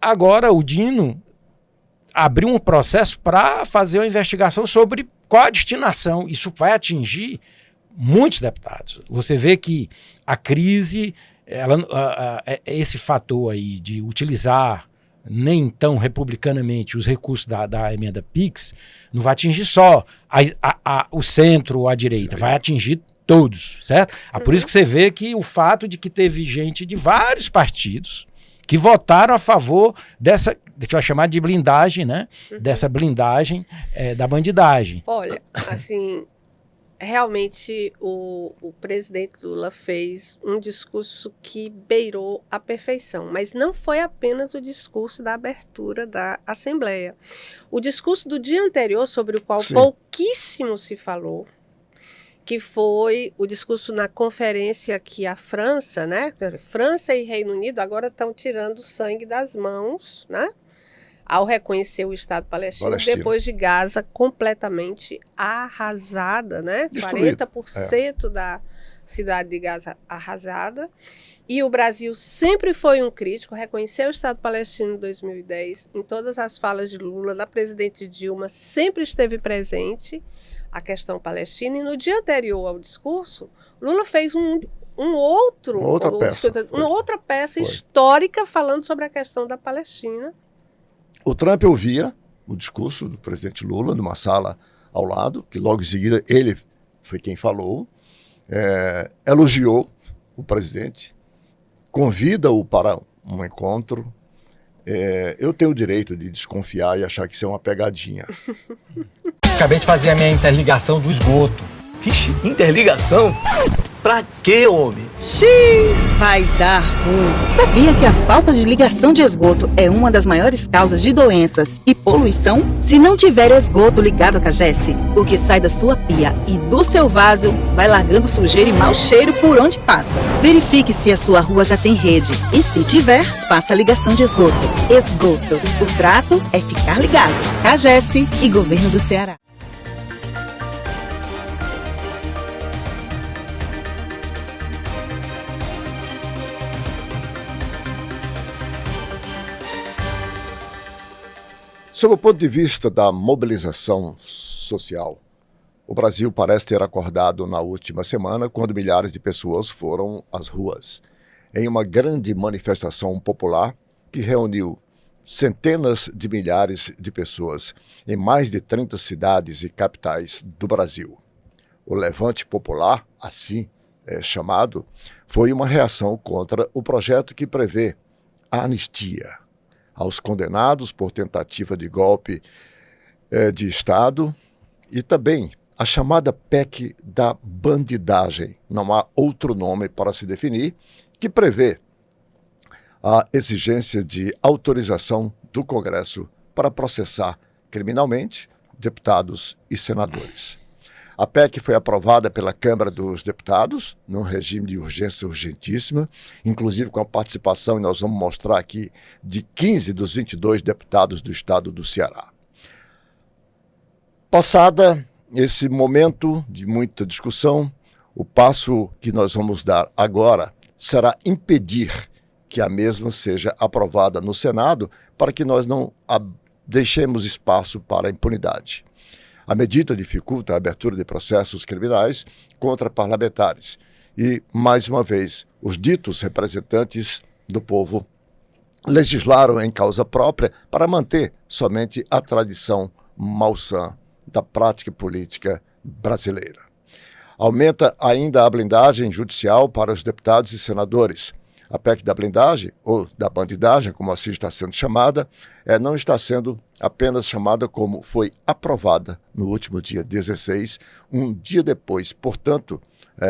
agora o Dino abriu um processo para fazer uma investigação sobre qual a destinação. Isso vai atingir muitos deputados. Você vê que a crise, esse fator aí de utilizar nem tão republicanamente os recursos da emenda PIX, não vai atingir só o centro ou a direita, vai atingir todos, certo? Por isso que você vê que o fato de que teve gente de vários partidos que votaram a favor dessa, que a gente vai chamar de blindagem, né? Dessa blindagem da bandidagem. Olha, assim, realmente o presidente Lula fez um discurso que beirou a perfeição, mas não foi apenas o discurso da abertura da Assembleia. O discurso do dia anterior, sobre o qual pouquíssimo se falou, que foi o discurso na conferência que a França, né? França e Reino Unido agora estão tirando sangue das mãos, né? Ao reconhecer o Estado palestino, depois de Gaza completamente arrasada, né? Destruído. 40% da cidade de Gaza arrasada. E o Brasil sempre foi um crítico, reconheceu o Estado palestino em 2010, em todas as falas de Lula, da presidente Dilma, sempre esteve presente a questão palestina. E no dia anterior ao discurso, Lula fez uma outra peça histórica falando sobre a questão da Palestina. O Trump ouvia o discurso do presidente Lula numa sala ao lado, que logo em seguida ele foi quem falou, elogiou o presidente, convida-o para um encontro. Eu tenho o direito de desconfiar e achar que isso é uma pegadinha. Acabei de fazer a minha interligação do esgoto. Vixe, interligação? Pra quê, homem? Xiii, vai dar ruim. Sabia que a falta de ligação de esgoto é uma das maiores causas de doenças e poluição? Se não tiver esgoto ligado à CAGES, o que sai da sua pia e do seu vaso vai largando sujeira e mau cheiro por onde passa. Verifique se a sua rua já tem rede e, se tiver, faça a ligação de esgoto. Esgoto. O trato é ficar ligado. CAGES e Governo do Ceará. Sob o ponto de vista da mobilização social, o Brasil parece ter acordado na última semana, quando milhares de pessoas foram às ruas, em uma grande manifestação popular que reuniu centenas de milhares de pessoas em mais de 30 cidades e capitais do Brasil. O Levante Popular, assim chamado, foi uma reação contra o projeto que prevê a anistia aos condenados por tentativa de golpe de Estado e também a chamada PEC da bandidagem, não há outro nome para se definir, que prevê a exigência de autorização do Congresso para processar criminalmente deputados e senadores. A PEC foi aprovada pela Câmara dos Deputados, num regime de urgência urgentíssima, inclusive com a participação, e nós vamos mostrar aqui, de 15 dos 22 deputados do estado do Ceará. Passada esse momento de muita discussão, o passo que nós vamos dar agora será impedir que a mesma seja aprovada no Senado, para que nós não deixemos espaço para a impunidade. A medida dificulta a abertura de processos criminais contra parlamentares e, mais uma vez, os ditos representantes do povo legislaram em causa própria para manter somente a tradição malsã da prática política brasileira. Aumenta ainda a blindagem judicial para os deputados e senadores. A PEC da blindagem, ou da bandidagem, como assim está sendo chamada, não está sendo apenas chamada como foi aprovada no último dia 16, um dia depois, portanto,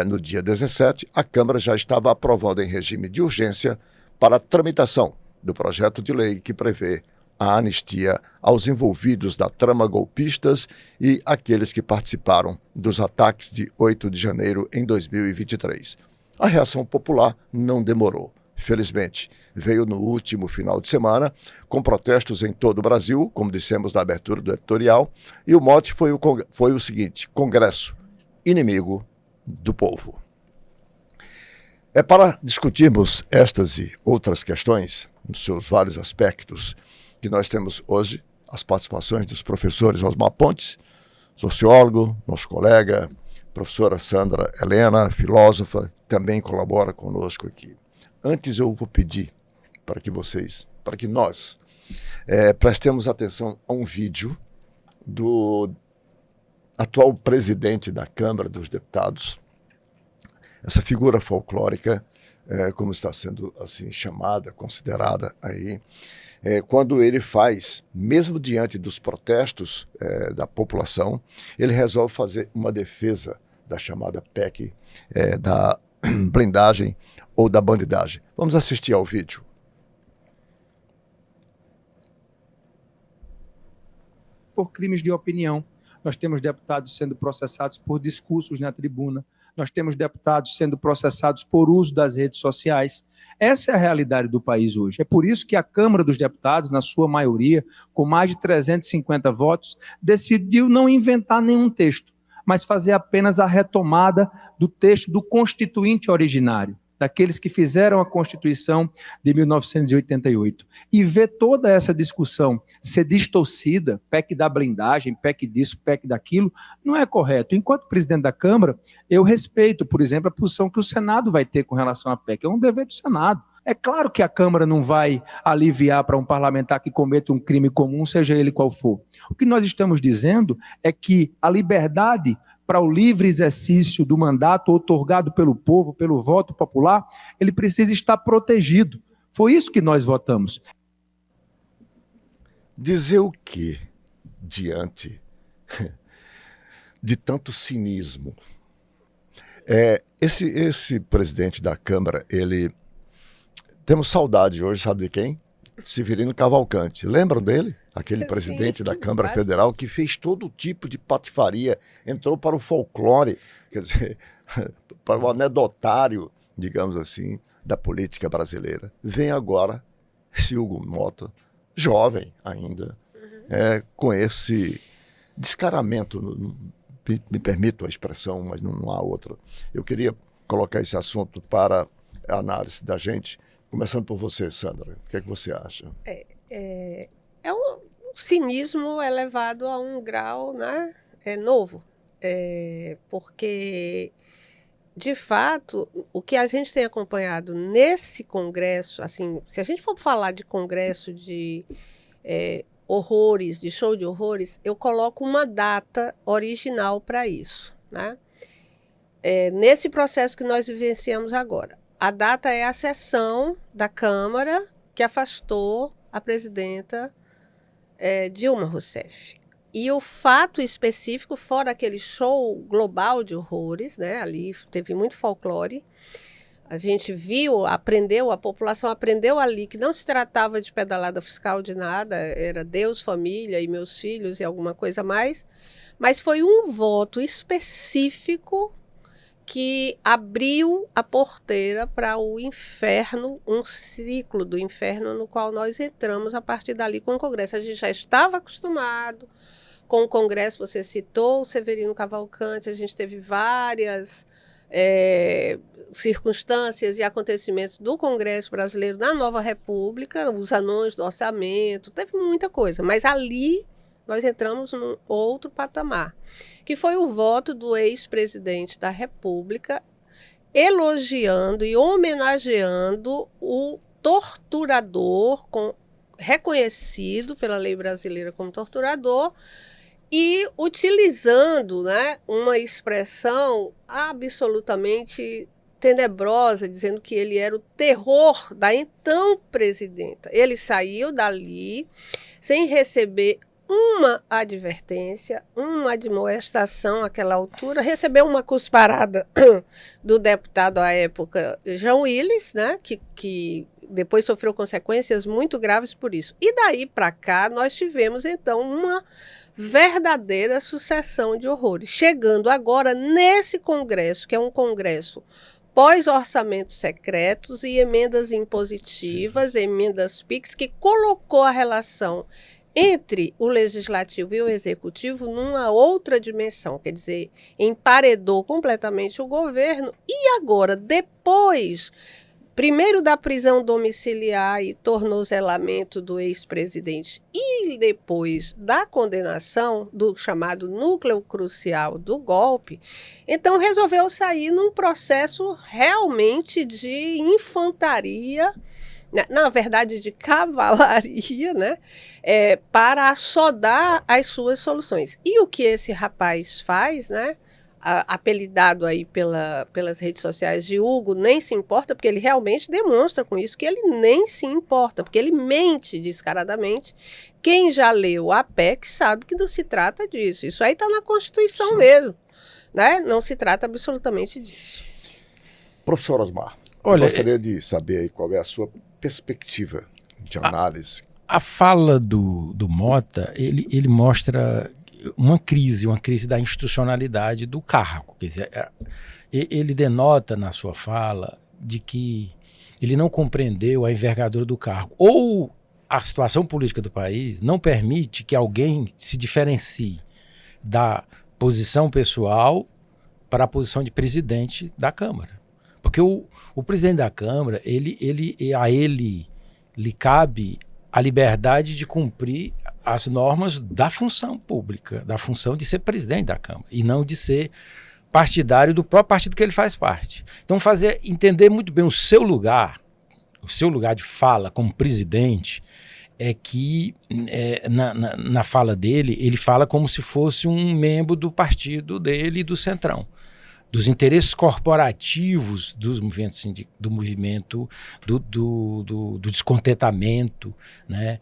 no dia 17, a Câmara já estava aprovando em regime de urgência para a tramitação do projeto de lei que prevê a anistia aos envolvidos da trama golpistas e aqueles que participaram dos ataques de 8 de janeiro em 2023. A reação popular não demorou. Felizmente, veio no último final de semana, com protestos em todo o Brasil, como dissemos na abertura do editorial, e o mote foi o seguinte: Congresso, inimigo do povo. Para discutirmos estas e outras questões, nos seus vários aspectos, que nós temos hoje as participações dos professores Osmar Pontes, sociólogo, nosso colega, professora Sandra Helena, filósofa, também colabora conosco aqui. Antes eu vou pedir para que nós prestemos atenção a um vídeo do atual presidente da Câmara dos Deputados, essa figura folclórica, como está sendo assim chamada, considerada aí, quando ele faz, mesmo diante dos protestos da população, ele resolve fazer uma defesa da chamada PEC da blindagem ou da bandidagem. Vamos assistir ao vídeo. Por crimes de opinião. Nós temos deputados sendo processados por discursos na tribuna. Nós temos deputados sendo processados por uso das redes sociais. Essa é a realidade do país hoje. É por isso que a Câmara dos Deputados, na sua maioria, com mais de 350 votos, decidiu não inventar nenhum texto, mas fazer apenas a retomada do texto do Constituinte originário, daqueles que fizeram a Constituição de 1988. E ver toda essa discussão ser distorcida, PEC da blindagem, PEC disso, PEC daquilo, não é correto. Enquanto presidente da Câmara, eu respeito, por exemplo, a posição que o Senado vai ter com relação à PEC. É um dever do Senado. É claro que a Câmara não vai aliviar para um parlamentar que cometa um crime comum, seja ele qual for. O que nós estamos dizendo é que a liberdade para o livre exercício do mandato outorgado pelo povo, pelo voto popular, ele precisa estar protegido. Foi isso que nós votamos. Dizer o quê diante de tanto cinismo? Esse presidente da Câmara, temos saudade hoje, sabe de quem? Severino Cavalcante. Lembram dele? Aquele presidente Sim, da Câmara Federal que fez todo tipo de patifaria, entrou para o folclore, quer dizer, para o anedotário, digamos assim, da política brasileira. Vem agora esse Hugo Mota, jovem ainda, com esse descaramento, me permito a expressão, mas não há outra. Eu queria colocar esse assunto para a análise da gente, começando por você, Sandra. O que é que você acha? O cinismo é levado a um grau, né, novo, porque, de fato, o que a gente tem acompanhado nesse congresso, assim, se a gente for falar de congresso de horrores, de show de horrores, eu coloco uma data original para isso, né? Nesse processo que nós vivenciamos agora. A data é a sessão da Câmara que afastou a presidenta Dilma Rousseff. E o fato específico, fora aquele show global de horrores, né? Ali teve muito folclore. A gente viu, aprendeu, a população aprendeu ali que não se tratava de pedalada fiscal de nada, era Deus, família e meus filhos e alguma coisa mais. Mas foi um voto específico que abriu a porteira para o inferno, um ciclo do inferno no qual nós entramos a partir dali com o Congresso. A gente já estava acostumado com o Congresso, você citou o Severino Cavalcante, a gente teve várias circunstâncias e acontecimentos do Congresso brasileiro na Nova República, os anões do orçamento, teve muita coisa, mas ali nós entramos num outro patamar, que foi o voto do ex-presidente da República elogiando e homenageando o torturador, reconhecido pela lei brasileira como torturador, e utilizando, né, uma expressão absolutamente tenebrosa, dizendo que ele era o terror da então presidenta. Ele saiu dali sem receber uma advertência, uma admoestação àquela altura, recebeu uma cusparada do deputado à época, João Willis, né, que depois sofreu consequências muito graves por isso. E daí para cá nós tivemos então uma verdadeira sucessão de horrores, chegando agora nesse Congresso, que é um Congresso pós-orçamentos secretos e emendas impositivas, emendas PIX, que colocou a relação entre o Legislativo e o Executivo numa outra dimensão, quer dizer, emparedou completamente o governo. E agora, depois primeiro da prisão domiciliar e tornozelamento do ex-presidente e depois da condenação do chamado núcleo crucial do golpe, então resolveu sair num processo realmente de infantaria, na verdade de cavalaria, né, para assodar as suas soluções. E o que esse rapaz faz, né, apelidado aí pelas redes sociais de Hugo, nem se importa, porque ele realmente demonstra com isso que ele nem se importa, porque ele mente descaradamente. Quem já leu a PEC sabe que não se trata disso. Isso aí está na Constituição mesmo, né? Não se trata absolutamente disso. Professor Osmar, Olha, eu gostaria de saber aí qual é a sua perspectiva de análise. A fala do Mota, ele mostra uma crise da institucionalidade do cargo. Quer dizer, ele denota na sua fala de que ele não compreendeu a envergadura do cargo. Ou a situação política do país não permite que alguém se diferencie da posição pessoal para a posição de presidente da Câmara. Porque o presidente da Câmara, a ele lhe cabe a liberdade de cumprir as normas da função pública, da função de ser presidente da Câmara, e não de ser partidário do próprio partido que ele faz parte. Então, entender muito bem o seu lugar de fala como presidente, é que na fala dele, ele fala como se fosse um membro do partido dele e do Centrão, dos interesses corporativos do movimento do descontentamento, né,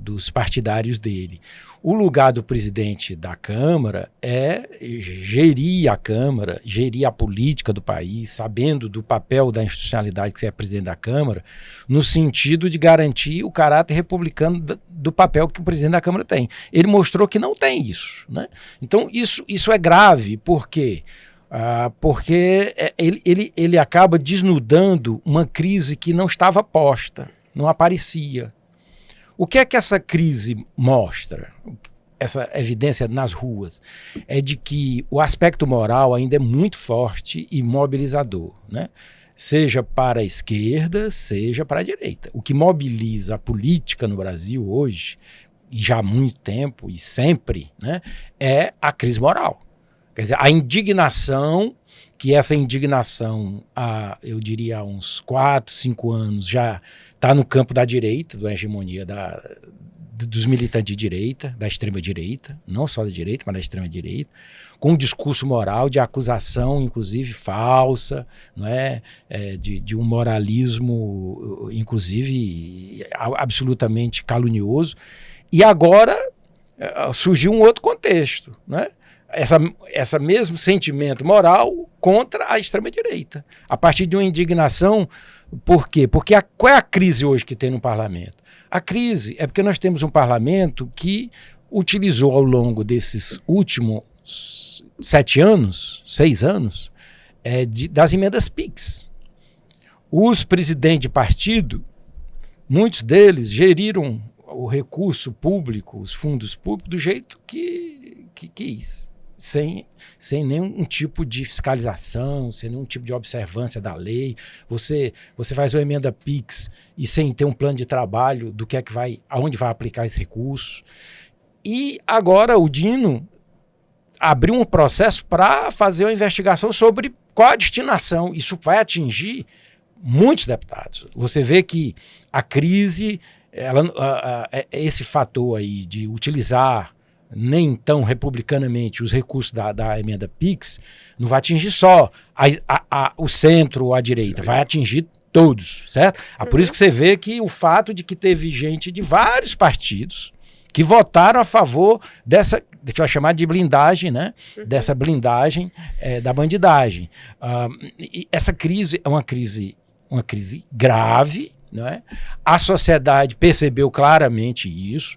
dos partidários dele. O lugar do presidente da Câmara é gerir a Câmara, gerir a política do país, sabendo do papel da institucionalidade que você é presidente da Câmara, no sentido de garantir o caráter republicano do papel que o presidente da Câmara tem. Ele mostrou que não tem isso, né? Então isso é grave, porque ele acaba desnudando uma crise que não estava posta, não aparecia. O que é que essa crise mostra? Essa evidência nas ruas é de que o aspecto moral ainda é muito forte e mobilizador, né? Seja para a esquerda, seja para a direita. O que mobiliza a política no Brasil hoje, e já há muito tempo e sempre, né, é a crise moral. Quer dizer, a indignação, que essa indignação, eu diria há uns 4, 5 anos, já está no campo da direita, da hegemonia dos militantes de direita, da extrema-direita, não só da direita, mas da extrema-direita, com um discurso moral de acusação, inclusive falsa, não é? De um moralismo, inclusive, absolutamente calunioso. E agora surgiu um outro contexto, né? Esse mesmo sentimento moral contra a extrema-direita, a partir de uma indignação. Por quê? Porque qual é a crise hoje que tem no parlamento? A crise é porque nós temos um parlamento que utilizou ao longo desses últimos 6 anos, das emendas PIX. Os presidentes de partido, muitos deles geriram o recurso público, os fundos públicos, do jeito que quis. Sem nenhum tipo de fiscalização, sem nenhum tipo de observância da lei. Você faz uma emenda PIX e sem ter um plano de trabalho do que é que aonde vai aplicar esse recurso. E agora o Dino abriu um processo para fazer uma investigação sobre qual a destinação. Isso vai atingir muitos deputados. Você vê que a crise, esse fator aí de utilizar nem tão republicanamente os recursos da emenda PIX, não vai atingir só o centro ou a direita, vai atingir todos, certo? Por isso que você vê que o fato de que teve gente de vários partidos que votaram a favor dessa, que a gente vai chamar de blindagem, né? Dessa blindagem da bandidagem. E essa crise é uma crise grave, não é? A sociedade percebeu claramente isso.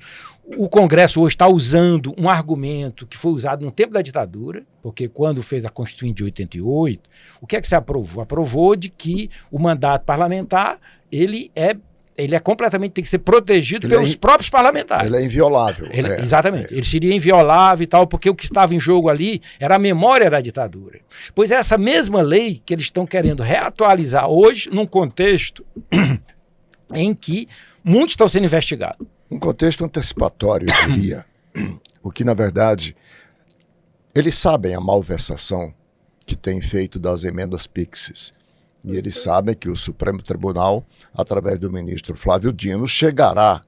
O Congresso hoje está usando um argumento que foi usado no tempo da ditadura, porque quando fez a Constituinte de 88, o que é que se aprovou? Aprovou de que o mandato parlamentar ele é ele é completamente, tem que ser protegido Ele pelos próprios parlamentares. Ele é inviolável. Exatamente. Ele seria inviolável e tal, porque o que estava em jogo ali era a memória da ditadura. Pois é essa mesma lei que eles estão querendo reatualizar hoje, num contexto em que muitos estão sendo investigados. Um contexto antecipatório, eu diria. O que, na verdade, eles sabem a malversação que tem feito das emendas Pixies. E eles sabem que o Supremo Tribunal, através do ministro Flávio Dino, chegará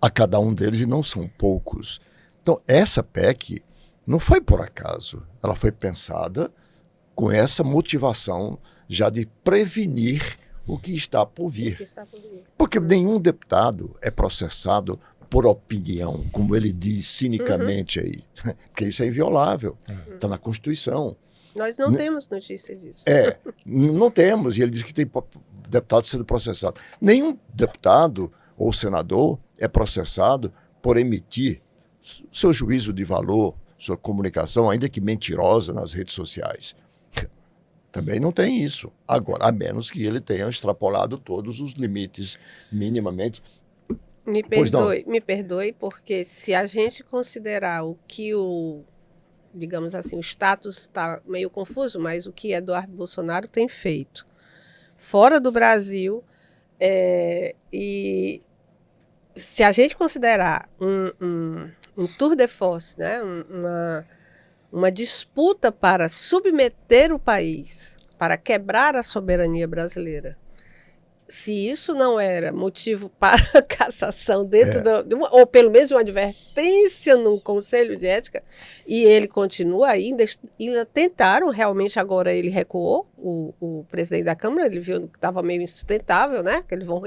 a cada um deles, e não são poucos. Então, essa PEC não foi por acaso. Ela foi pensada com essa motivação já de prevenir o que está por vir. Porque nenhum deputado é processado por opinião, como ele diz cinicamente aí. Porque isso é inviolável. Está na Constituição. Nós não temos notícia disso. Não temos. E ele diz que tem deputado sendo processado. Nenhum deputado ou senador é processado por emitir seu juízo de valor, sua comunicação, ainda que mentirosa, nas redes sociais. Também não tem isso. Agora, a menos que ele tenha extrapolado todos os limites minimamente. Me perdoe, porque se a gente considerar o que digamos assim, o status está meio confuso, mas o que Eduardo Bolsonaro tem feito fora do Brasil, e se a gente considerar um tour de force, né, uma disputa para submeter o país, para quebrar a soberania brasileira, se isso não era motivo para cassação dentro ou pelo menos uma advertência num conselho de ética, e ele continua ainda tentaram realmente, agora ele recuou, o presidente da Câmara, ele viu que estava meio insustentável, né? Que eles vão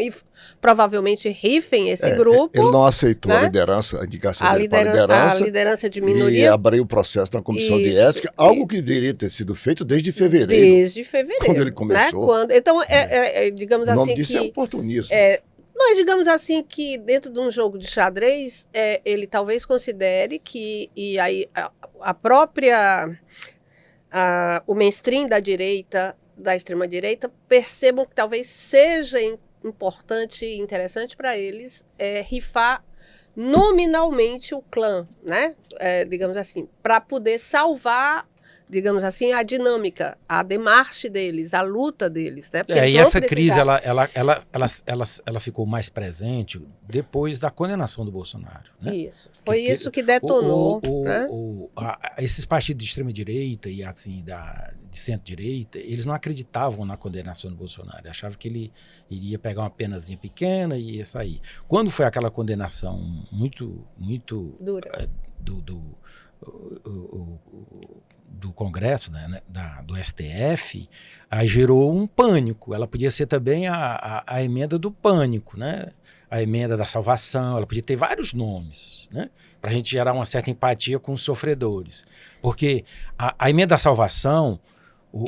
provavelmente rifem esse grupo. Ele não aceitou, né? A indicação dele para a liderança de minoria. E abriu o processo na Comissão de Ética, algo que deveria ter sido feito desde fevereiro. Desde fevereiro. Quando ele começou. Né? Então, digamos assim, o nome disso é oportunismo. Mas digamos assim que dentro de um jogo de xadrez, ele talvez considere que, e aí a própria, o mainstream da direita, da extrema-direita, percebam que talvez seja importante e interessante para eles rifar nominalmente o clã, né? Digamos assim, para poder salvar, digamos assim, a dinâmica, a demarche deles, a luta deles, né? E essa crise, ela ficou mais presente depois da condenação do Bolsonaro, né? Isso. Foi isso que detonou, né? Esses partidos de extrema-direita e assim, de centro-direita, eles não acreditavam na condenação do Bolsonaro, achavam que ele iria pegar uma penazinha pequena e ia sair. Quando foi aquela condenação muito dura do Congresso, né, do STF, aí gerou um pânico. Ela podia ser também a emenda do pânico, né? A emenda da salvação, ela podia ter vários nomes, né? Para a gente gerar uma certa empatia com os sofredores. Porque a emenda da salvação,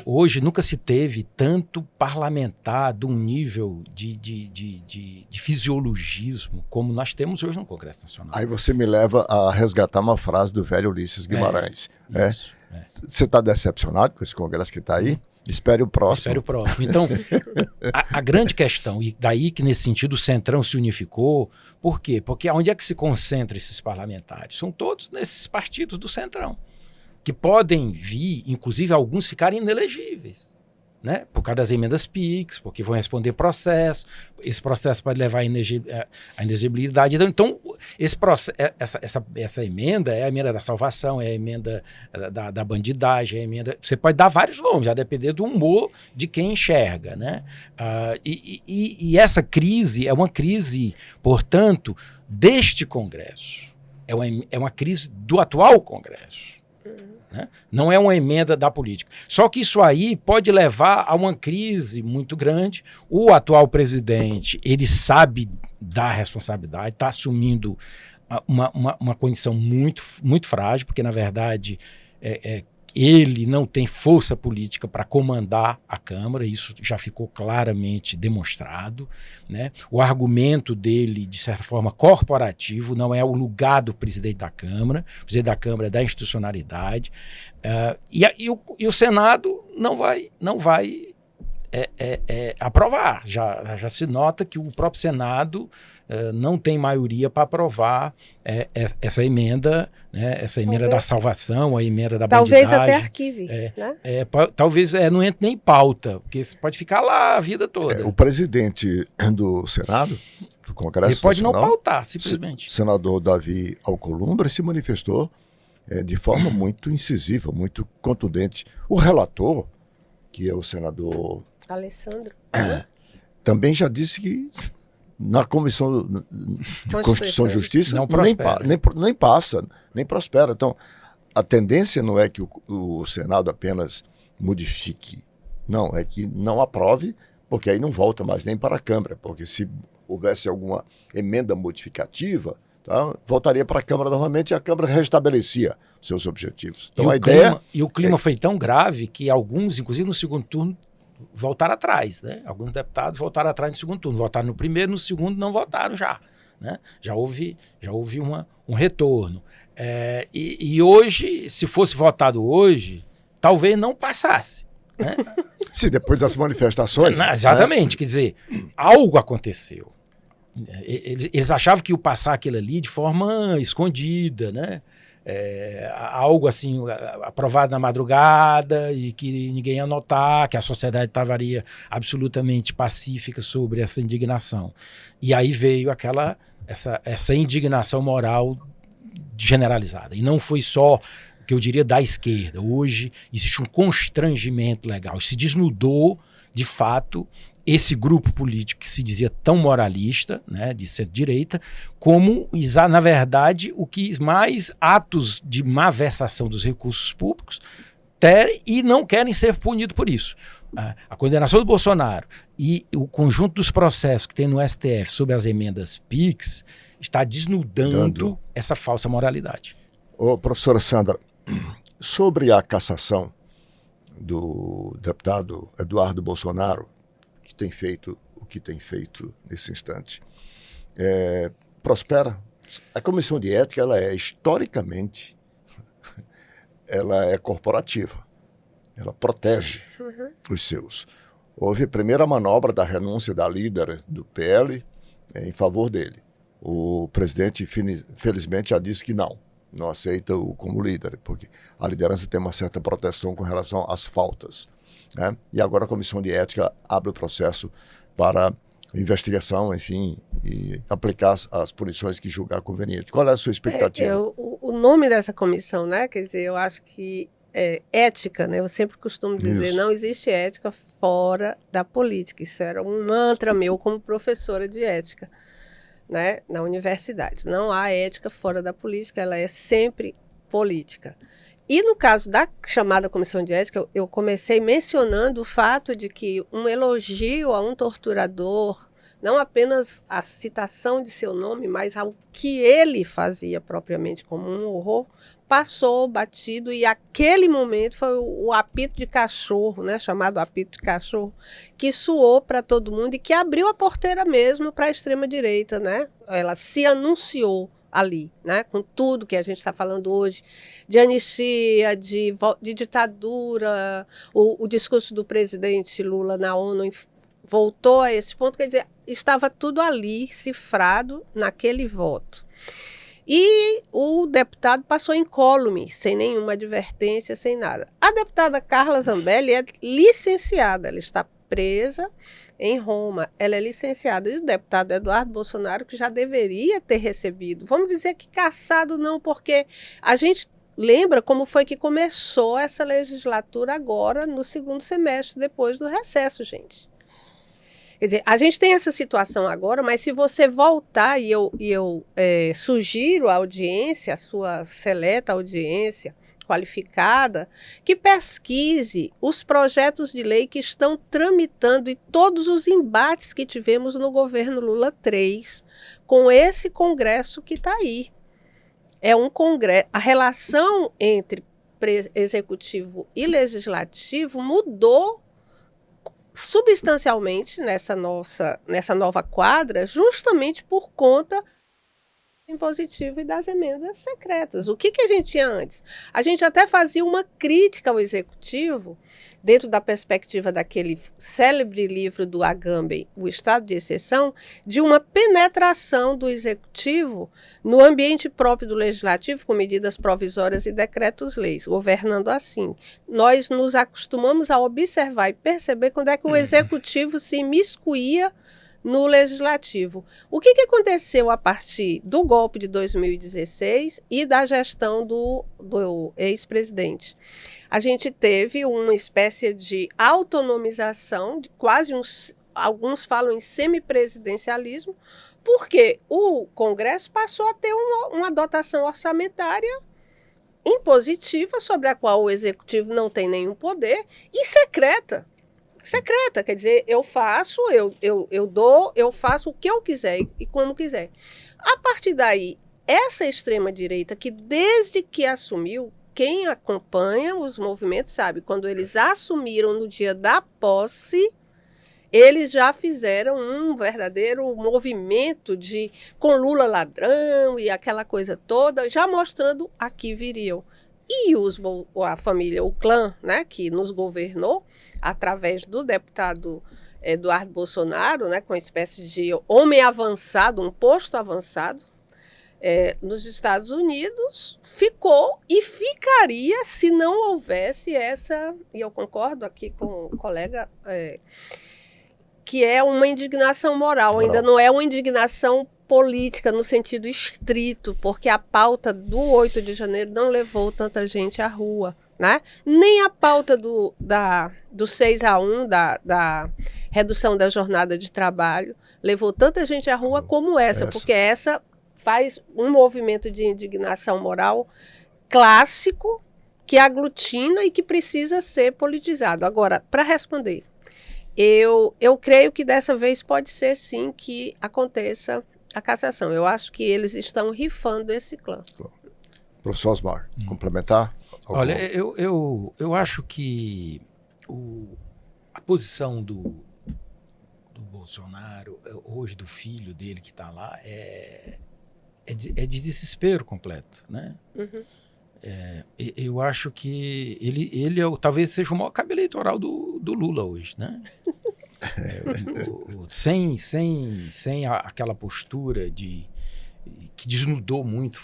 hoje nunca se teve tanto parlamentar de um nível de fisiologismo como nós temos hoje no Congresso Nacional. Aí você me leva a resgatar uma frase do velho Ulisses Guimarães. Você está decepcionado com esse Congresso que está aí? Espere o próximo. Então, a grande questão, e daí que nesse sentido o Centrão se unificou, por quê? Porque onde é que se concentra esses parlamentares? São todos nesses partidos do Centrão, que podem vir, inclusive alguns ficarem inelegíveis, né? Por causa das emendas PIX, porque vão responder processo, esse processo pode levar à inexigibilidade. Então essa emenda é a emenda da salvação, é a emenda da bandidagem, é a emenda... Você pode dar vários nomes, a depender do humor de quem enxerga, né? E essa crise é uma crise, portanto, deste Congresso. É uma crise do atual Congresso. Né? Não é uma emenda da política. Só que isso aí pode levar a uma crise muito grande. O atual presidente, ele sabe da responsabilidade, está assumindo uma condição muito, muito frágil, porque, na verdade, ele não tem força política para comandar a Câmara, isso já ficou claramente demonstrado, né? O argumento dele, de certa forma, corporativo, não é o lugar do presidente da Câmara. O presidente da Câmara é da institucionalidade. E o Senado não vai aprovar. Já se nota que o próprio Senado não tem maioria para aprovar essa emenda, né, essa emenda da salvação, a emenda da talvez bandidagem. Talvez até arquive. Né? Talvez não entre nem pauta, porque pode ficar lá a vida toda. O presidente do Senado, do Congresso Ele pode Nacional, não pautar, simplesmente. Senador Davi Alcolumbre se manifestou de forma muito incisiva, muito contundente. O relator, que é o senador Alessandro, também já disse que na Comissão de Constituição e Justiça não nem passa, nem prospera. Então, a tendência não é que o Senado apenas modifique, não, é que não aprove, porque aí não volta mais nem para a Câmara, porque se houvesse alguma emenda modificativa, tá, voltaria para a Câmara novamente e a Câmara restabelecia seus objetivos. Então, o clima foi tão grave que alguns, inclusive no segundo turno, voltaram atrás, né? Alguns deputados voltaram atrás no segundo turno, votaram no primeiro, no segundo não votaram já, né? Já houve um retorno. E hoje, se fosse votado hoje, talvez não passasse, né? Se depois das manifestações... Exatamente, né? Quer dizer, algo aconteceu. Eles achavam que ia passar aquilo ali de forma escondida, né? Algo assim, aprovado na madrugada e que ninguém ia notar, que a sociedade estaria absolutamente pacífica sobre essa indignação. E aí veio essa indignação moral generalizada. E não foi só, que eu diria, da esquerda. Hoje existe um constrangimento legal. Se desnudou, de fato, esse grupo político que se dizia tão moralista, né, de centro-direita, como, na verdade, o que mais atos de malversação dos recursos públicos e não querem ser punidos por isso. A condenação do Bolsonaro e o conjunto dos processos que tem no STF sobre as emendas PIX está desnudando essa falsa moralidade. Professora Sandra, sobre a cassação do deputado Eduardo Bolsonaro, que tem feito o que tem feito nesse instante, prospera. A Comissão de Ética, ela é historicamente, ela é corporativa, ela protege os seus. Houve a primeira manobra da renúncia da líder do PL em favor dele. O presidente, felizmente, já disse que não aceita-o como líder, porque a liderança tem uma certa proteção com relação às faltas, né? E agora a Comissão de Ética abre o processo para investigação, enfim, e aplicar as punições que julgar conveniente. Qual é a sua expectativa? O nome dessa comissão, né? Quer dizer, eu acho que ética, né? Eu sempre costumo dizer, não existe ética fora da política. Isso era um mantra meu como professora de ética, né, na universidade. Não há ética fora da política, ela é sempre política. E no caso da chamada Comissão de Ética, eu comecei mencionando o fato de que um elogio a um torturador, não apenas a citação de seu nome, mas ao que ele fazia propriamente como um horror, passou batido, e aquele momento foi o apito de cachorro, né, chamado apito de cachorro, que soou para todo mundo e que abriu a porteira mesmo para a extrema-direita, né? Ela se anunciou ali, né, com tudo que a gente está falando hoje, de anistia, de ditadura, o discurso do presidente Lula na ONU voltou a esse ponto, quer dizer, estava tudo ali cifrado naquele voto. E o deputado passou incólume, sem nenhuma advertência, sem nada. A deputada Carla Zambelli é licenciada, ela está presa em Roma, ela é licenciada. E o deputado Eduardo Bolsonaro, que já deveria ter recebido, vamos dizer que cassado não, porque a gente lembra como foi que começou essa legislatura agora, no segundo semestre, depois do recesso, gente. Quer dizer, a gente tem essa situação agora, mas se você voltar, e eu sugiro à audiência, a sua seleta audiência qualificada, que pesquise os projetos de lei que estão tramitando e todos os embates que tivemos no governo Lula III com esse Congresso que está aí. É um Congresso, a relação entre executivo e legislativo mudou substancialmente nessa nova quadra, justamente por conta impositivo e das emendas secretas. O que a gente tinha antes? A gente até fazia uma crítica ao executivo, dentro da perspectiva daquele célebre livro do Agamben, O Estado de Exceção, de uma penetração do executivo no ambiente próprio do legislativo, com medidas provisórias e decretos-leis, governando assim. Nós nos acostumamos a observar e perceber quando é que o executivo se imiscuía no legislativo. O que aconteceu a partir do golpe de 2016 e da gestão do ex-presidente? A gente teve uma espécie de autonomização, de alguns falam em semipresidencialismo, porque o Congresso passou a ter uma dotação orçamentária impositiva, sobre a qual o Executivo não tem nenhum poder, e secreta. Secreta, quer dizer, eu faço o que eu quiser e como quiser. A partir daí, essa extrema-direita, que desde que assumiu, quem acompanha os movimentos sabe, quando eles assumiram no dia da posse, eles já fizeram um verdadeiro movimento com Lula ladrão e aquela coisa toda, já mostrando a que viriam. E a família, o clã, né, que nos governou, através do deputado Eduardo Bolsonaro, né, com uma espécie de homem avançado, um posto avançado, nos Estados Unidos, ficou e ficaria se não houvesse essa, e eu concordo aqui com o colega, que é uma indignação moral, ainda não é uma indignação política no sentido estrito, porque a pauta do 8 de janeiro não levou tanta gente à rua, né? Nem a pauta do 6-1, da redução da jornada de trabalho, levou tanta gente à rua como essa, porque essa faz um movimento de indignação moral clássico, que aglutina e que precisa ser politizado. Agora, para responder, eu creio que dessa vez pode ser sim que aconteça a cassação. Eu acho que eles estão rifando esse clã. Professor Osmar, complementar? Olha, eu acho que a posição do Bolsonaro, hoje do filho dele que está lá, é de desespero completo, né? Uhum. Eu acho que ele talvez seja o maior cabo eleitoral do Lula hoje, né? Sem aquela postura que desnudou muito,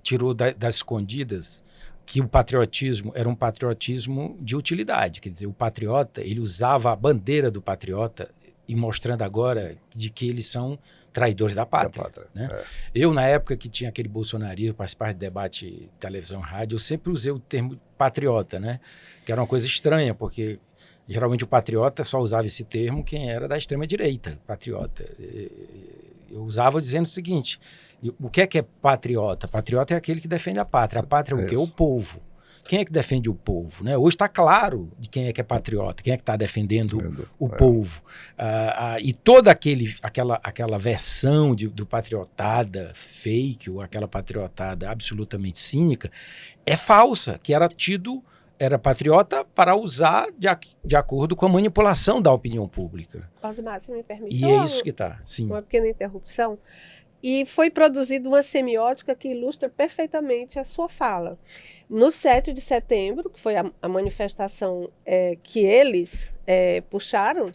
tirou das escondidas que o patriotismo era um patriotismo de utilidade. Quer dizer, o patriota, ele usava a bandeira do patriota e mostrando agora de que eles são traidores da pátria. Né? Eu, na época que tinha aquele bolsonarismo, participar de debate, televisão, rádio, eu sempre usei o termo patriota, né? Que era uma coisa estranha, porque geralmente o patriota só usava esse termo quem era da extrema-direita, patriota. Eu usava dizendo o seguinte, o que é patriota? Patriota é aquele que defende a pátria. A pátria é o quê? O povo. Quem é que defende o povo? Né? Hoje está claro de quem é que é patriota, quem é que está defendendo o povo. E toda aquela versão do patriotada fake, ou aquela patriotada absolutamente cínica, é falsa, que era patriota para usar de acordo com a manipulação da opinião pública. Osmar, se me permite. E é isso que está, sim. Uma pequena interrupção. E foi produzida uma semiótica que ilustra perfeitamente a sua fala. No 7 de setembro, que foi a manifestação que eles puxaram,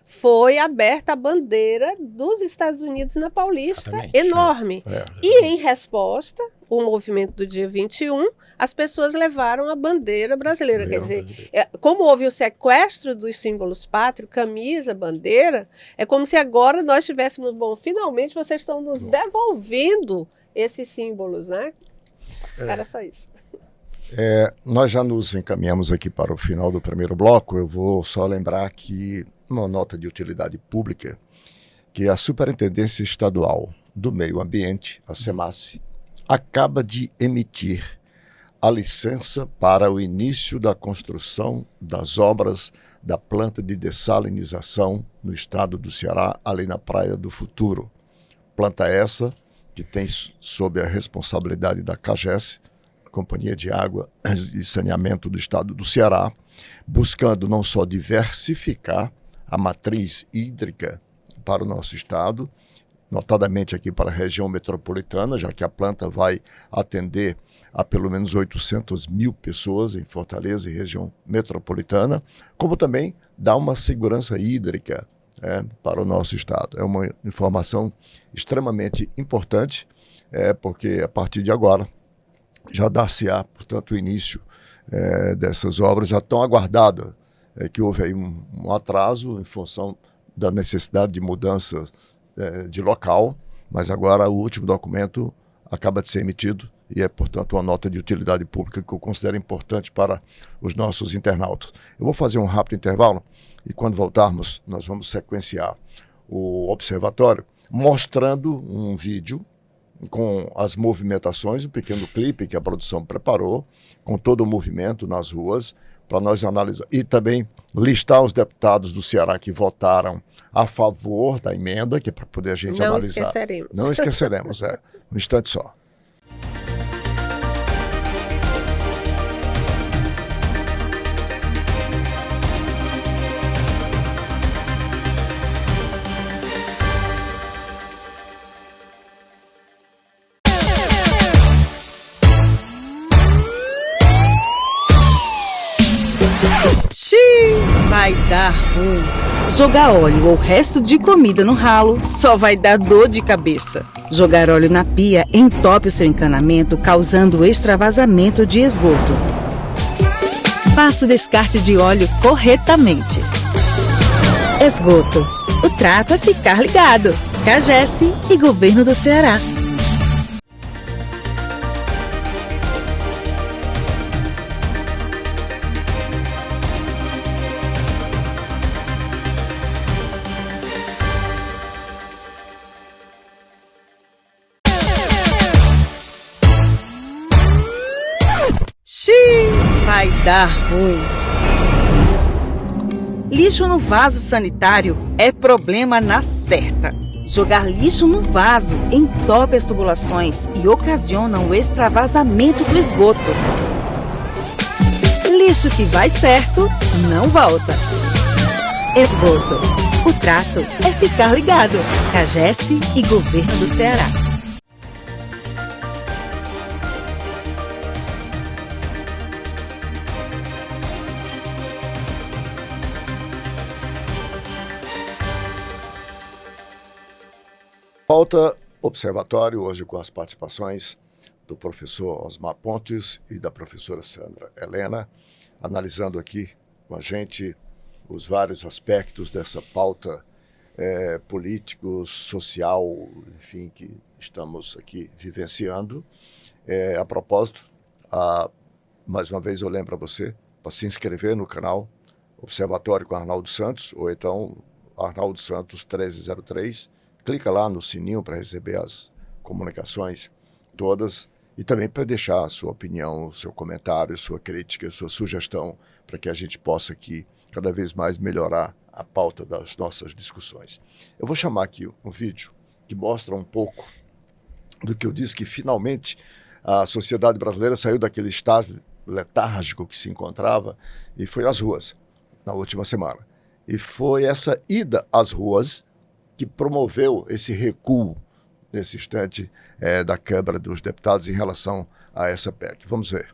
foi aberta a bandeira dos Estados Unidos na Paulista, enorme. E em resposta, o movimento do dia 21, as pessoas levaram a bandeira brasileira. Quer dizer, como houve o sequestro dos símbolos pátrios, camisa, bandeira, é como se agora nós tivéssemos, finalmente vocês estão nos devolvendo esses símbolos, né? Era só isso. Nós já nos encaminhamos aqui para o final do primeiro bloco. Eu vou só lembrar que uma nota de utilidade pública, que a Superintendência Estadual do Meio Ambiente, a SEMASSE, acaba de emitir a licença para o início da construção das obras da planta de dessalinização no estado do Ceará, ali na Praia do Futuro. Planta essa que tem sob a responsabilidade da CAGES, a Companhia de Água e Saneamento do estado do Ceará, buscando não só diversificar a matriz hídrica para o nosso estado, notadamente aqui para a região metropolitana, já que a planta vai atender a pelo menos 800 mil pessoas em Fortaleza e região metropolitana, como também dá uma segurança hídrica para o nosso estado. É uma informação extremamente importante, porque a partir de agora já dá-se-á, portanto, o início dessas obras já tão aguardadas, que houve aí um atraso em função da necessidade de mudança de local, mas agora o último documento acaba de ser emitido e é, portanto, uma nota de utilidade pública que eu considero importante para os nossos internautas. Eu vou fazer um rápido intervalo e quando voltarmos nós vamos sequenciar o observatório mostrando um vídeo com as movimentações, um pequeno clipe que a produção preparou, com todo o movimento nas ruas, para nós analisar. E também listar os deputados do Ceará que votaram a favor da emenda, que é para poder a gente analisar. Não esqueceremos. Não esqueceremos, um instante só. Xiii, vai dar ruim. Jogar óleo ou resto de comida no ralo só vai dar dor de cabeça. Jogar óleo na pia entope o seu encanamento, causando extravasamento de esgoto. Faça o descarte de óleo corretamente. Esgoto. O trato é ficar ligado. CAGES e Governo do Ceará. Vai dar ruim. Lixo no vaso sanitário é problema na certa. Jogar lixo no vaso entope as tubulações e ocasiona o extravasamento do esgoto. Lixo que vai certo, não volta. Esgoto. O trato é ficar ligado. CAGES e Governo do Ceará. Pauta Observatório, hoje com as participações do professor Osmar Pontes e da professora Sandra Helena, analisando aqui com a gente os vários aspectos dessa pauta político, social, enfim, que estamos aqui vivenciando. A propósito, mais uma vez eu lembro a você para se inscrever no canal Observatório com Arnaldo Santos, ou então Arnaldo Santos 1303, clica lá no sininho para receber as comunicações todas e também para deixar a sua opinião, o seu comentário, sua crítica, sua sugestão, para que a gente possa aqui cada vez mais melhorar a pauta das nossas discussões. Eu vou chamar aqui um vídeo que mostra um pouco do que eu disse, que finalmente a sociedade brasileira saiu daquele estado letárgico que se encontrava e foi às ruas na última semana. E foi essa ida às ruas que promoveu esse recuo, nesse instante, da Câmara dos Deputados em relação a essa PEC. Vamos ver.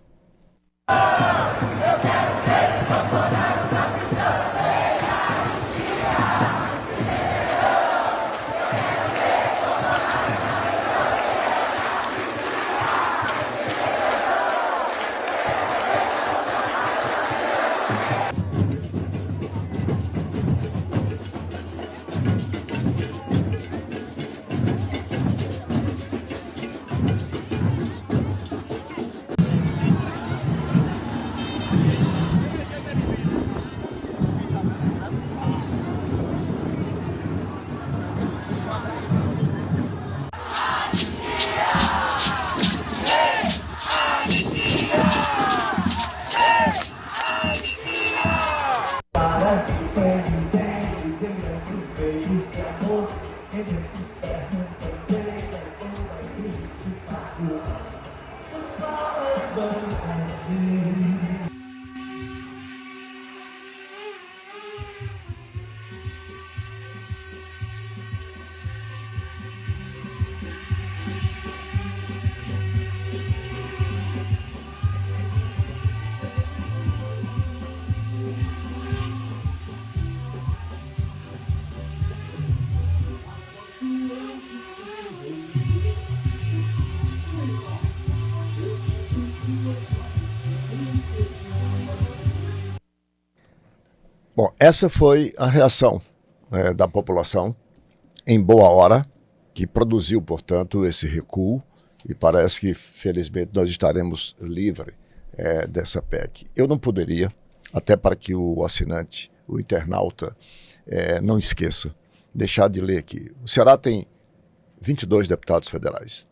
Bom, essa foi a reação da população, em boa hora, que produziu, portanto, esse recuo, e parece que, felizmente, nós estaremos livres dessa PEC. Eu não poderia, até para que o assinante, o internauta, não esqueça, deixar de ler aqui. O Ceará tem 22 deputados federais.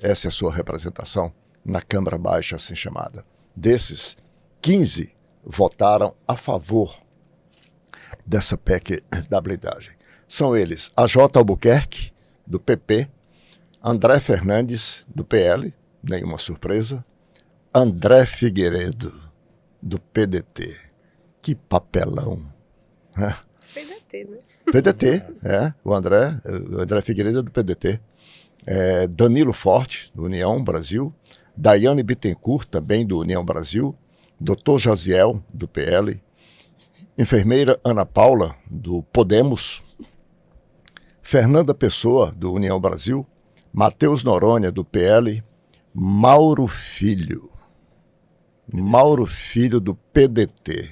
Essa é a sua representação na Câmara Baixa, assim chamada. Desses, 15 votaram a favor dessa PEC da blindagem. São eles AJ Albuquerque, do PP, André Fernandes, do PL, nenhuma surpresa, André Figueiredo, do PDT. Que papelão, né? PDT, né? PDT, o André Figueiredo é do PDT. Danilo Forte, do União Brasil, Daiane Bittencourt, também do União Brasil, Dr. Jaziel, do PL, enfermeira Ana Paula, do Podemos, Fernanda Pessoa, do União Brasil, Matheus Noronha, do PL, Mauro Filho do PDT.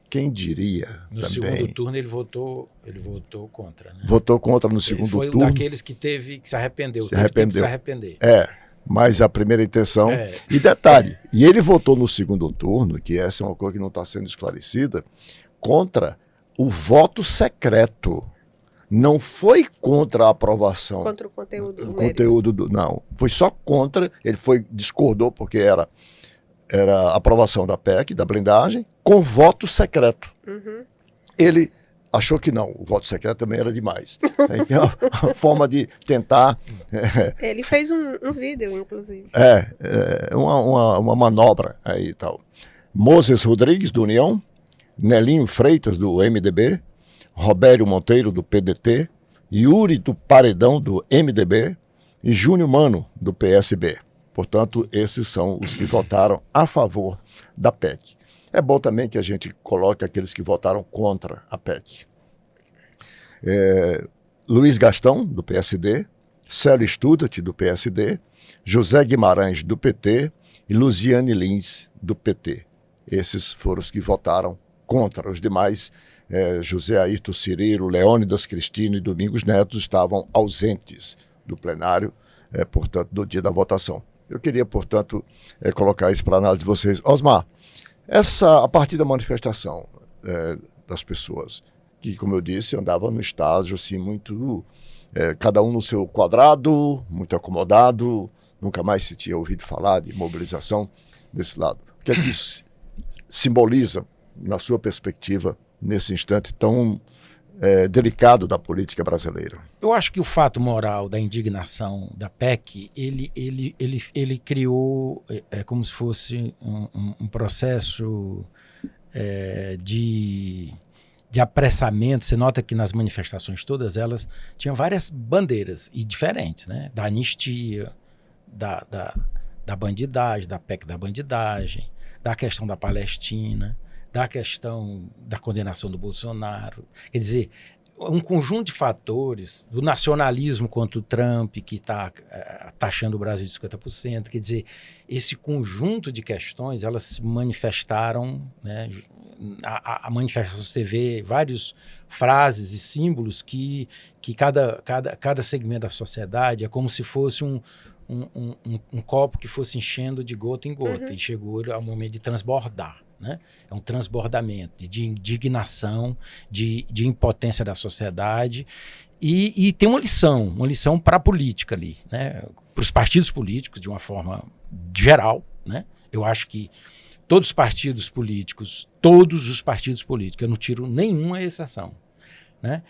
Quem diria no também. segundo turno ele votou contra, né? Votou contra no segundo foi turno. Foi um daqueles que se arrependeu. Se arrependeu. Se arrepender. Mas a primeira intenção... E detalhe, e ele votou no segundo turno, que essa é uma coisa que não está sendo esclarecida, contra o voto secreto. Não foi contra a aprovação. Contra o conteúdo. Não, foi só contra, ele discordou porque era a aprovação da PEC, da blindagem, com voto secreto. Uhum. Ele achou que não, o voto secreto também era demais. É uma forma de tentar... Ele fez um vídeo, inclusive. Uma manobra aí e tal. Moses Rodrigues, do União, Nelinho Freitas, do MDB, Robério Monteiro, do PDT, Yuri do Paredão, do MDB e Júnior Mano, do PSB. Portanto, esses são os que votaram a favor da PEC. É bom também que a gente coloque aqueles que votaram contra a PEC. Luiz Gastão, do PSD, Célio Studat, do PSD, José Guimarães, do PT e Luziane Lins, do PT. Esses foram os que votaram contra. Os demais, José Ayrton Cirilo, Leônidas Cristino e Domingos Neto, estavam ausentes do plenário, portanto, do dia da votação. Eu queria, portanto, colocar isso para a análise de vocês. Osmar, a partir da manifestação das pessoas, que, como eu disse, andavam no estágio assim, muito... cada um no seu quadrado, muito acomodado, nunca mais se tinha ouvido falar de mobilização desse lado. O que é que isso simboliza, na sua perspectiva, nesse instante tão delicado da política brasileira? Eu acho que o fato moral da indignação da PEC, ele criou como se fosse um processo de apressamento. Você nota que nas manifestações todas elas tinham várias bandeiras e diferentes, né? Da anistia, da bandidagem, da PEC da bandidagem, da questão da Palestina, da questão da condenação do Bolsonaro. Quer dizer, um conjunto de fatores, do nacionalismo contra o Trump, que está taxando o Brasil de 50%. Quer dizer, esse conjunto de questões, elas se manifestaram, né? A manifestação, você vê várias frases e símbolos que cada segmento da sociedade é como se fosse um copo que fosse enchendo de gota em gota, e chegou ao momento de transbordar. Né? É um transbordamento de indignação, de impotência da sociedade, e tem uma lição para a política ali, né? Para os partidos políticos, de uma forma geral, né? Eu acho que todos os partidos políticos, eu não tiro nenhuma exceção, né?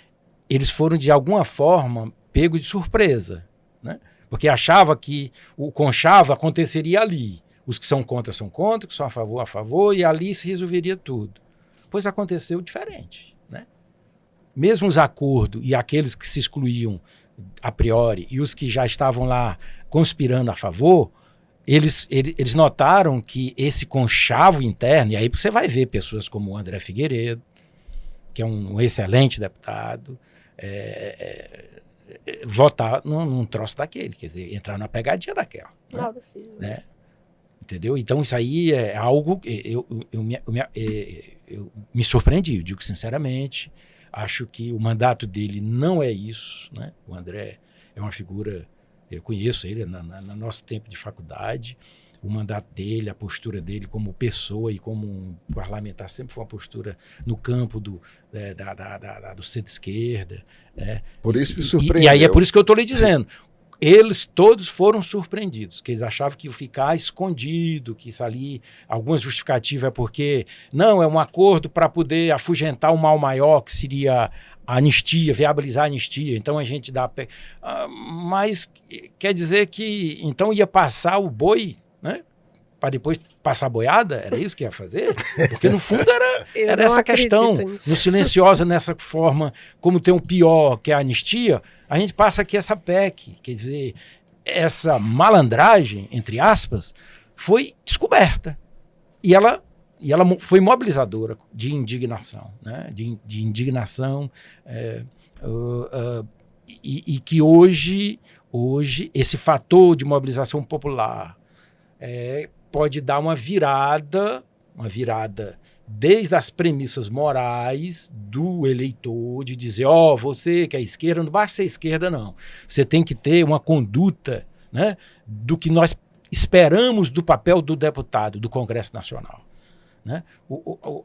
Eles foram, de alguma forma, pegos de surpresa, né? Porque achava que o conchavo aconteceria ali. Os que são contra, os que são a favor, e ali se resolveria tudo. Pois aconteceu diferente, né? Mesmo os acordos e aqueles que se excluíam a priori e os que já estavam lá conspirando a favor, eles notaram que esse conchavo interno, e aí você vai ver pessoas como o André Figueiredo, que é um excelente deputado, votar num troço daquele, quer dizer, entrar na pegadinha daquela. Né? Entendeu? Então isso aí é algo eu me surpreendi, eu digo sinceramente. Acho que o mandato dele não é isso, né? O André é uma figura, eu conheço ele no nosso tempo de faculdade. O mandato dele, a postura dele como pessoa e como um parlamentar sempre foi uma postura no campo do centro-esquerda. Por isso me surpreendeu. E aí é por isso que eu estou lhe dizendo. Eles todos foram surpreendidos, que eles achavam que ia ficar escondido, que isso ali, alguma justificativa é porque, não, é um acordo para poder afugentar o mal maior, que seria a anistia, viabilizar a anistia, então a gente dá... mas quer dizer que, então ia passar o boi, né? Para depois passar a boiada? Era isso que ia fazer? Porque no fundo era essa questão. No silenciosa, nessa forma, como tem um pior, que é a anistia, a gente passa aqui essa PEC. Quer dizer, essa malandragem, entre aspas, foi descoberta. E ela foi mobilizadora de indignação. Né? De indignação. E que hoje, esse fator de mobilização popular pode dar uma virada desde as premissas morais do eleitor, de dizer, você que é esquerda, não basta ser esquerda, não. Você tem que ter uma conduta, né, do que nós esperamos do papel do deputado do Congresso Nacional. Né?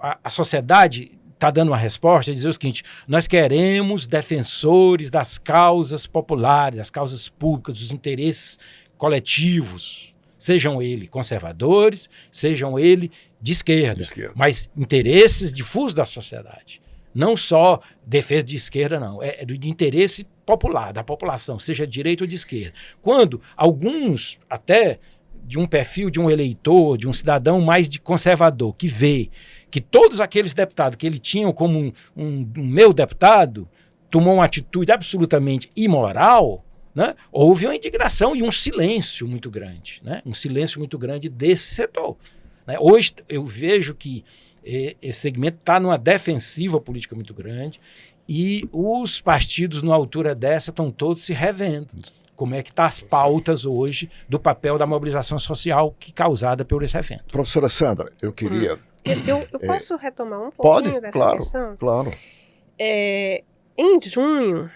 A sociedade está dando uma resposta, dizer o seguinte, nós queremos defensores das causas populares, das causas públicas, dos interesses coletivos, sejam eles conservadores, sejam eles de esquerda, mas interesses difusos da sociedade. Não só defesa de esquerda, não. É do interesse popular, da população, seja de direita ou de esquerda. Quando alguns, até de um perfil de um eleitor, de um cidadão mais de conservador, que vê que todos aqueles deputados que ele tinha como um meu deputado tomou uma atitude absolutamente imoral, né? Houve uma indignação e um silêncio muito grande, né? Um silêncio muito grande desse setor. Né? Hoje eu vejo que esse segmento está numa defensiva política muito grande e os partidos, numa altura dessa, estão todos se revendo. Como é que estão as pautas hoje do papel da mobilização social causada por esse evento. Professora Sandra, eu queria... Eu posso retomar um pouquinho dessa questão? Claro. Em junho...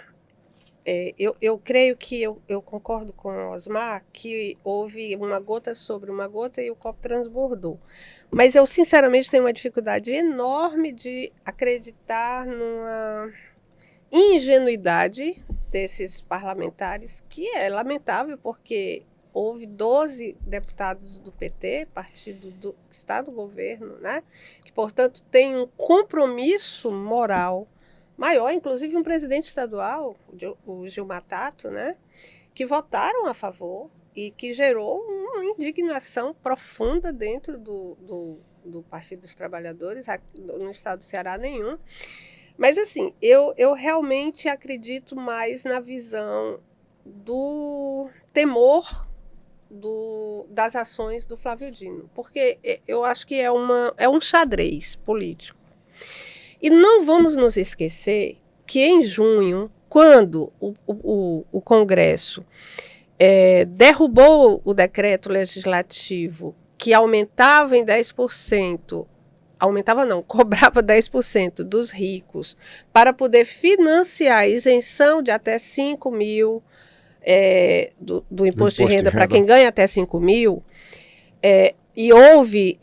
eu creio que eu concordo com o Osmar que houve uma gota sobre uma gota e o copo transbordou. Mas eu, sinceramente, tenho uma dificuldade enorme de acreditar numa ingenuidade desses parlamentares, que é lamentável, porque houve 12 deputados do PT, partido do Estado do governo, né, que, portanto, tem um compromisso moral maior, inclusive um presidente estadual, o Gilmar Tato, né, que votaram a favor e que gerou uma indignação profunda dentro do Partido dos Trabalhadores, no estado do Ceará nenhum. Mas, assim, eu realmente acredito mais na visão do temor das ações do Flávio Dino, porque eu acho que é um xadrez político. E não vamos nos esquecer que em junho, quando o Congresso derrubou o decreto legislativo que aumentava em 10%, cobrava 10% dos ricos para poder financiar a isenção de até 5 mil do imposto de renda para quem ganha até 5 mil, e houve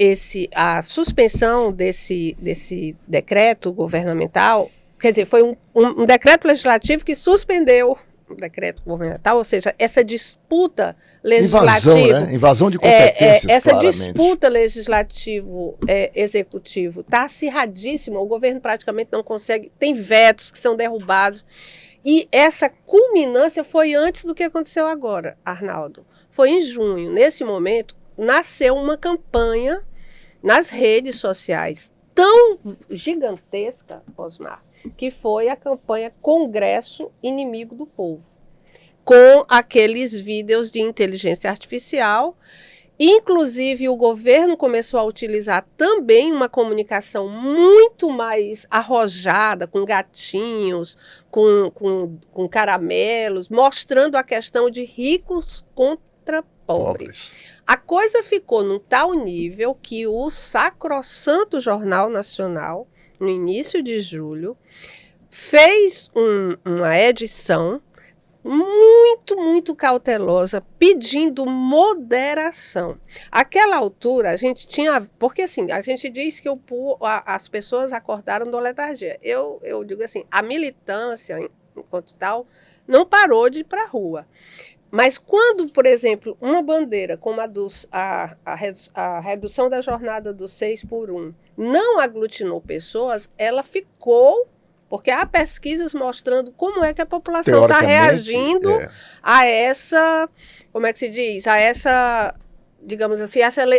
a suspensão desse decreto governamental, quer dizer, foi um decreto legislativo que suspendeu o decreto governamental, ou seja, essa disputa legislativa... Invasão de competências, essa claramente. disputa legislativo-executivo está acirradíssima, o governo praticamente não consegue, tem vetos que são derrubados, e essa culminância foi antes do que aconteceu agora, Arnaldo. Foi em junho, nesse momento, nasceu uma campanha nas redes sociais tão gigantesca, Osmar, que foi a campanha Congresso Inimigo do Povo, com aqueles vídeos de inteligência artificial. Inclusive, o governo começou a utilizar também uma comunicação muito mais arrojada, com gatinhos, com caramelos, mostrando a questão de ricos contra pobres. A coisa ficou num tal nível que o sacrossanto Jornal Nacional, no início de julho, fez uma edição muito, muito cautelosa, pedindo moderação. Àquela altura, a gente tinha... Porque, assim, a gente diz que as pessoas acordaram da letargia. Eu digo assim, a militância, enquanto tal, não parou de ir para a rua. Mas quando, por exemplo, uma bandeira como a redução da jornada do 6x1 não aglutinou pessoas, ela ficou, porque há pesquisas mostrando como é que a população está reagindo a essa, como é que se diz, a essa, digamos assim,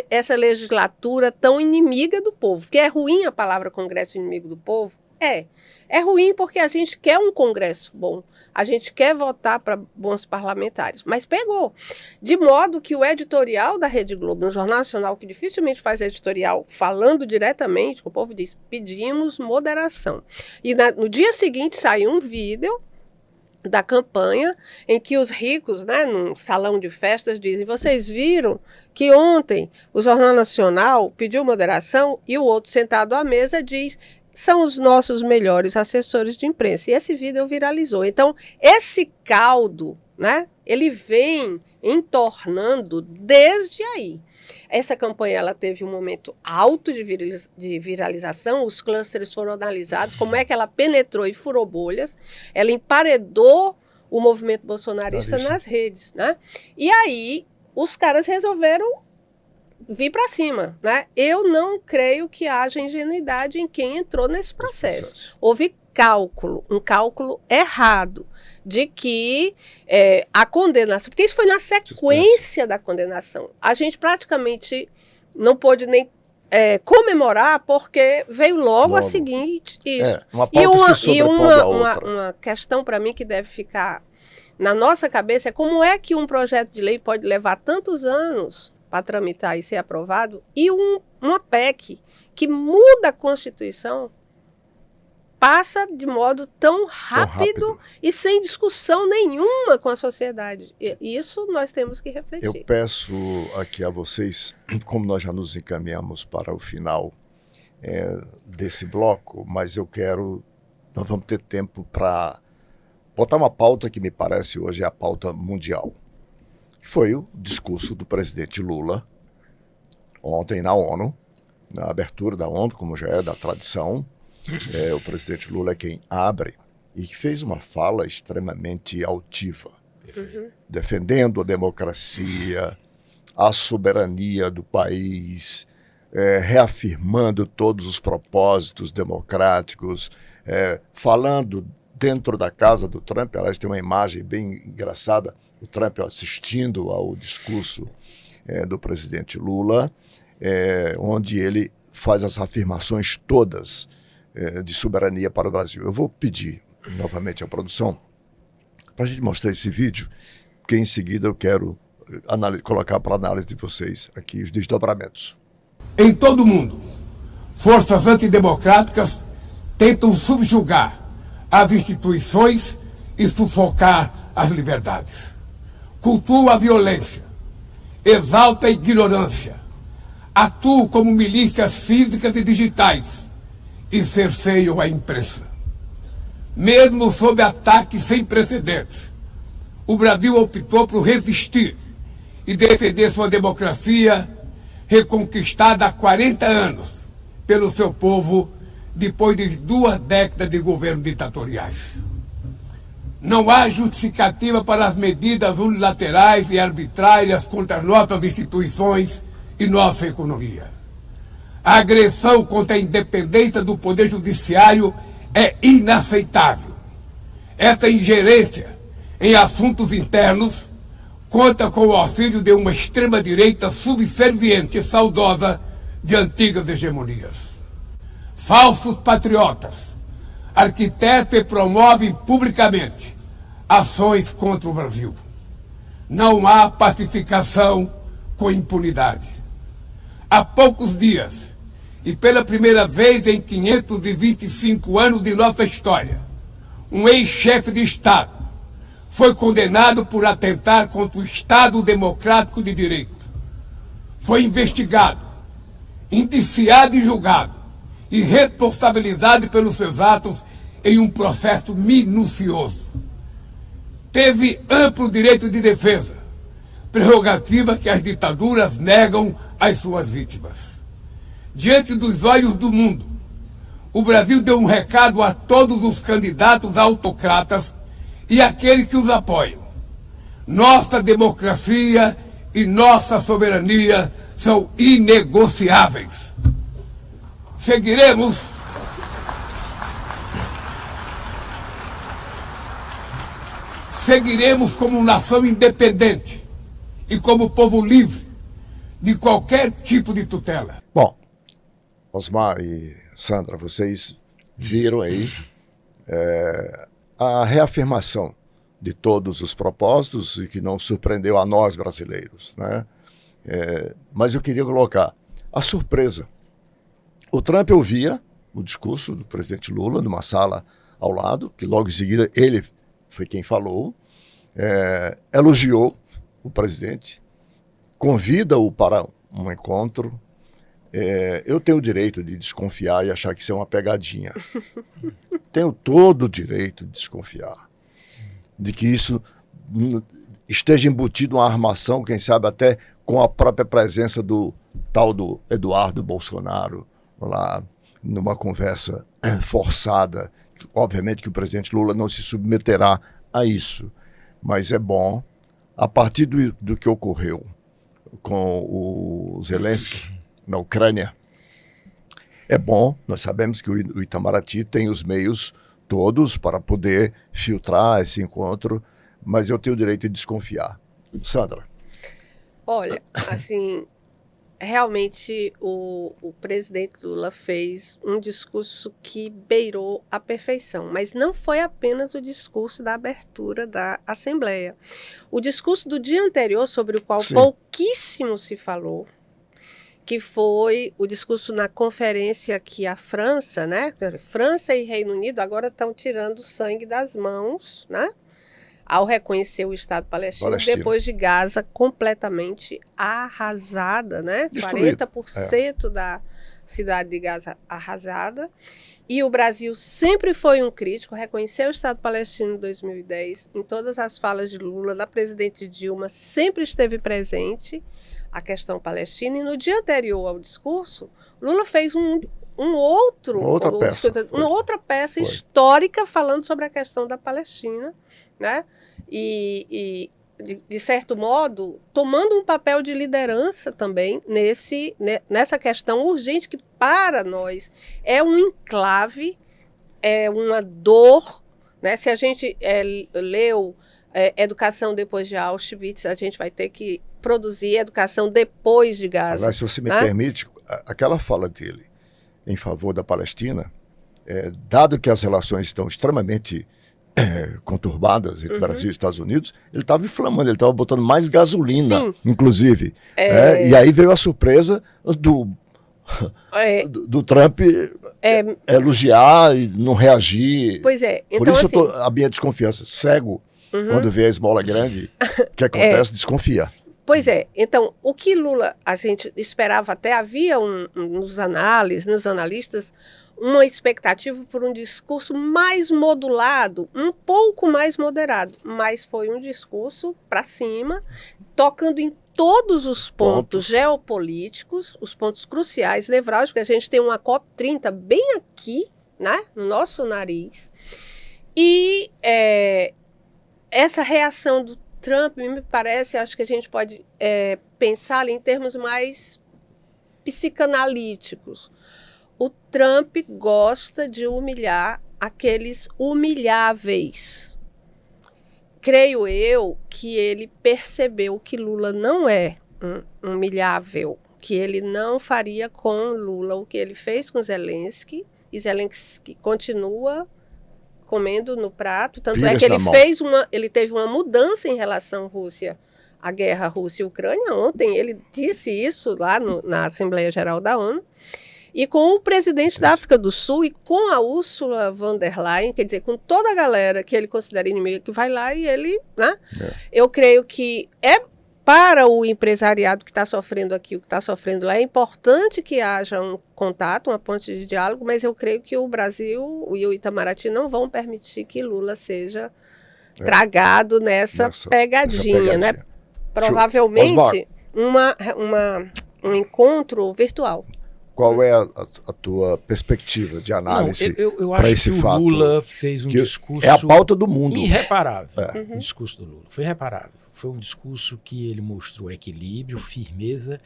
essa legislatura tão inimiga do povo. Que é ruim a palavra Congresso inimigo do povo? É ruim porque a gente quer um Congresso bom, a gente quer votar para bons parlamentares, mas pegou. De modo que o editorial da Rede Globo, no Jornal Nacional, que dificilmente faz editorial falando diretamente, o povo diz, pedimos moderação. E no dia seguinte saiu um vídeo da campanha em que os ricos, né, num salão de festas, dizem, vocês viram que ontem o Jornal Nacional pediu moderação e o outro sentado à mesa diz... são os nossos melhores assessores de imprensa. E esse vídeo viralizou. Então, esse caldo, né, ele vem entornando desde aí. Essa campanha ela teve um momento alto de viralização, os clusters foram analisados, como é que ela penetrou e furou bolhas, ela emparedou o movimento bolsonarista nas redes, né? E aí, os caras resolveram vir para cima, né? Eu não creio que haja ingenuidade em quem entrou nesse processo. Houve um cálculo errado de que a condenação, porque isso foi na sequência da condenação. A gente praticamente não pôde nem comemorar, porque veio logo a seguinte isso. Uma questão para mim que deve ficar na nossa cabeça é como é que um projeto de lei pode levar tantos anos para tramitar e ser aprovado, e uma PEC que muda a Constituição passa de modo tão rápido e sem discussão nenhuma com a sociedade. E isso nós temos que refletir. Eu peço aqui a vocês, como nós já nos encaminhamos para o final desse bloco, mas nós vamos ter tempo para botar uma pauta que me parece hoje é a pauta mundial. Foi o discurso do presidente Lula ontem na ONU, na abertura da ONU, como já é da tradição. O presidente Lula é quem abre e que fez uma fala extremamente altiva, defendendo a democracia, a soberania do país, reafirmando todos os propósitos democráticos, falando dentro da casa do Trump. Aliás, tem uma imagem bem engraçada, o Trump assistindo ao discurso do presidente Lula, onde ele faz as afirmações todas de soberania para o Brasil. Eu vou pedir novamente à produção para a gente mostrar esse vídeo, porque em seguida eu quero colocar para análise de vocês aqui os desdobramentos. Em todo o mundo, forças antidemocráticas tentam subjugar as instituições e sufocar as liberdades. Cultua a violência, exalta a ignorância, atua como milícias físicas e digitais e cerceiam a imprensa. Mesmo sob ataques sem precedentes, o Brasil optou por resistir e defender sua democracia reconquistada há 40 anos pelo seu povo depois de 2 décadas de governos ditatoriais. Não há justificativa para as medidas unilaterais e arbitrárias contra as nossas instituições e nossa economia. A agressão contra a independência do Poder Judiciário é inaceitável. Essa ingerência em assuntos internos conta com o auxílio de uma extrema-direita subserviente e saudosa de antigas hegemonias. Falsos patriotas arquitetam e promovem publicamente ações contra o Brasil. Não há pacificação com impunidade. Há poucos dias, e pela primeira vez em 525 anos de nossa história, um ex-chefe de Estado foi condenado por atentar contra o Estado Democrático de Direito. Foi investigado, indiciado e julgado, e responsabilizado pelos seus atos em um processo minucioso. Teve amplo direito de defesa, prerrogativa que as ditaduras negam às suas vítimas. Diante dos olhos do mundo, o Brasil deu um recado a todos os candidatos autocratas e àqueles que os apoiam. Nossa democracia e nossa soberania são inegociáveis. Seguiremos como nação independente e como povo livre de qualquer tipo de tutela. Bom, Osmar e Sandra, vocês viram aí a reafirmação de todos os propósitos e que não surpreendeu a nós brasileiros, né? Mas eu queria colocar a surpresa. O Trump ouvia o discurso do presidente Lula numa sala ao lado, que logo em seguida ele foi quem falou, elogiou o presidente, convida-o para um encontro. Eu tenho o direito de desconfiar e achar que isso é uma pegadinha. Tenho todo o direito de desconfiar de que isso esteja embutido uma armação, quem sabe até com a própria presença do tal do Eduardo Bolsonaro lá numa conversa forçada. Obviamente que o presidente Lula não se submeterá a isso, mas é bom, a partir do que ocorreu com o Zelensky na Ucrânia, é bom, nós sabemos que o Itamaraty tem os meios todos para poder filtrar esse encontro, mas eu tenho o direito de desconfiar. Sandra. Olha, assim, realmente o presidente Lula fez um discurso que beirou a perfeição, mas não foi apenas o discurso da abertura da Assembleia. O discurso do dia anterior, sobre o qual pouquíssimo se falou, que foi o discurso na conferência que a França, né? França e Reino Unido agora estão tirando sangue das mãos, né? Ao reconhecer o Estado palestino, depois de Gaza completamente arrasada, né? Destruído. 40% da cidade de Gaza arrasada. E o Brasil sempre foi um crítico, reconheceu o Estado palestino em 2010, em todas as falas de Lula, da presidente Dilma, sempre esteve presente a questão palestina, e no dia anterior ao discurso, Lula fez uma outra peça histórica falando sobre a questão da Palestina, né? E de certo modo, tomando um papel de liderança também nessa questão urgente, que para nós é um enclave, é uma dor, né? Se a gente leu Educação Depois de Auschwitz, a gente vai ter que produzir educação depois de Gaza. Mas, se você me permite, aquela fala dele em favor da Palestina, dado que as relações estão extremamente conturbadas entre Brasil e Estados Unidos, ele estava inflamando, ele estava botando mais gasolina, inclusive. E aí veio a surpresa do Trump elogiar e não reagir. Pois é. Então, por isso a minha desconfiança, cego, quando vê a esmola grande, o que acontece, desconfia. Pois é, então, o que Lula, a gente esperava até, havia nos analistas, uma expectativa por um discurso mais modulado, um pouco mais moderado, mas foi um discurso para cima, tocando em todos os pontos geopolíticos, os pontos cruciais, nevrálgicos. A gente tem uma COP30 bem aqui, né, no nosso nariz, e essa reação do Trump, me parece, acho que a gente pode pensar em termos mais psicanalíticos. O Trump gosta de humilhar aqueles humilháveis. Creio eu que ele percebeu que Lula não é humilhável, que ele não faria com Lula o que ele fez com Zelensky, e Zelensky continua comendo no prato, tanto é que ele teve uma mudança em relação à guerra Rússia e Ucrânia. Ontem ele disse isso lá na Assembleia Geral da ONU. E com o presidente da África do Sul e com a Ursula von der Leyen, quer dizer, com toda a galera que ele considera inimiga que vai lá e ele, né? Eu creio que para o empresariado que está sofrendo aqui, o que está sofrendo lá, é importante que haja um contato, uma ponte de diálogo, mas eu creio que o Brasil e o Itamaraty não vão permitir que Lula seja tragado nessa pegadinha, né? Provavelmente um encontro virtual. Qual é a tua perspectiva de análise para esse fato? Eu acho que o Lula fez um discurso... É a pauta do mundo. Irreparável. O discurso do Lula foi irreparável. Foi um discurso que ele mostrou equilíbrio, firmeza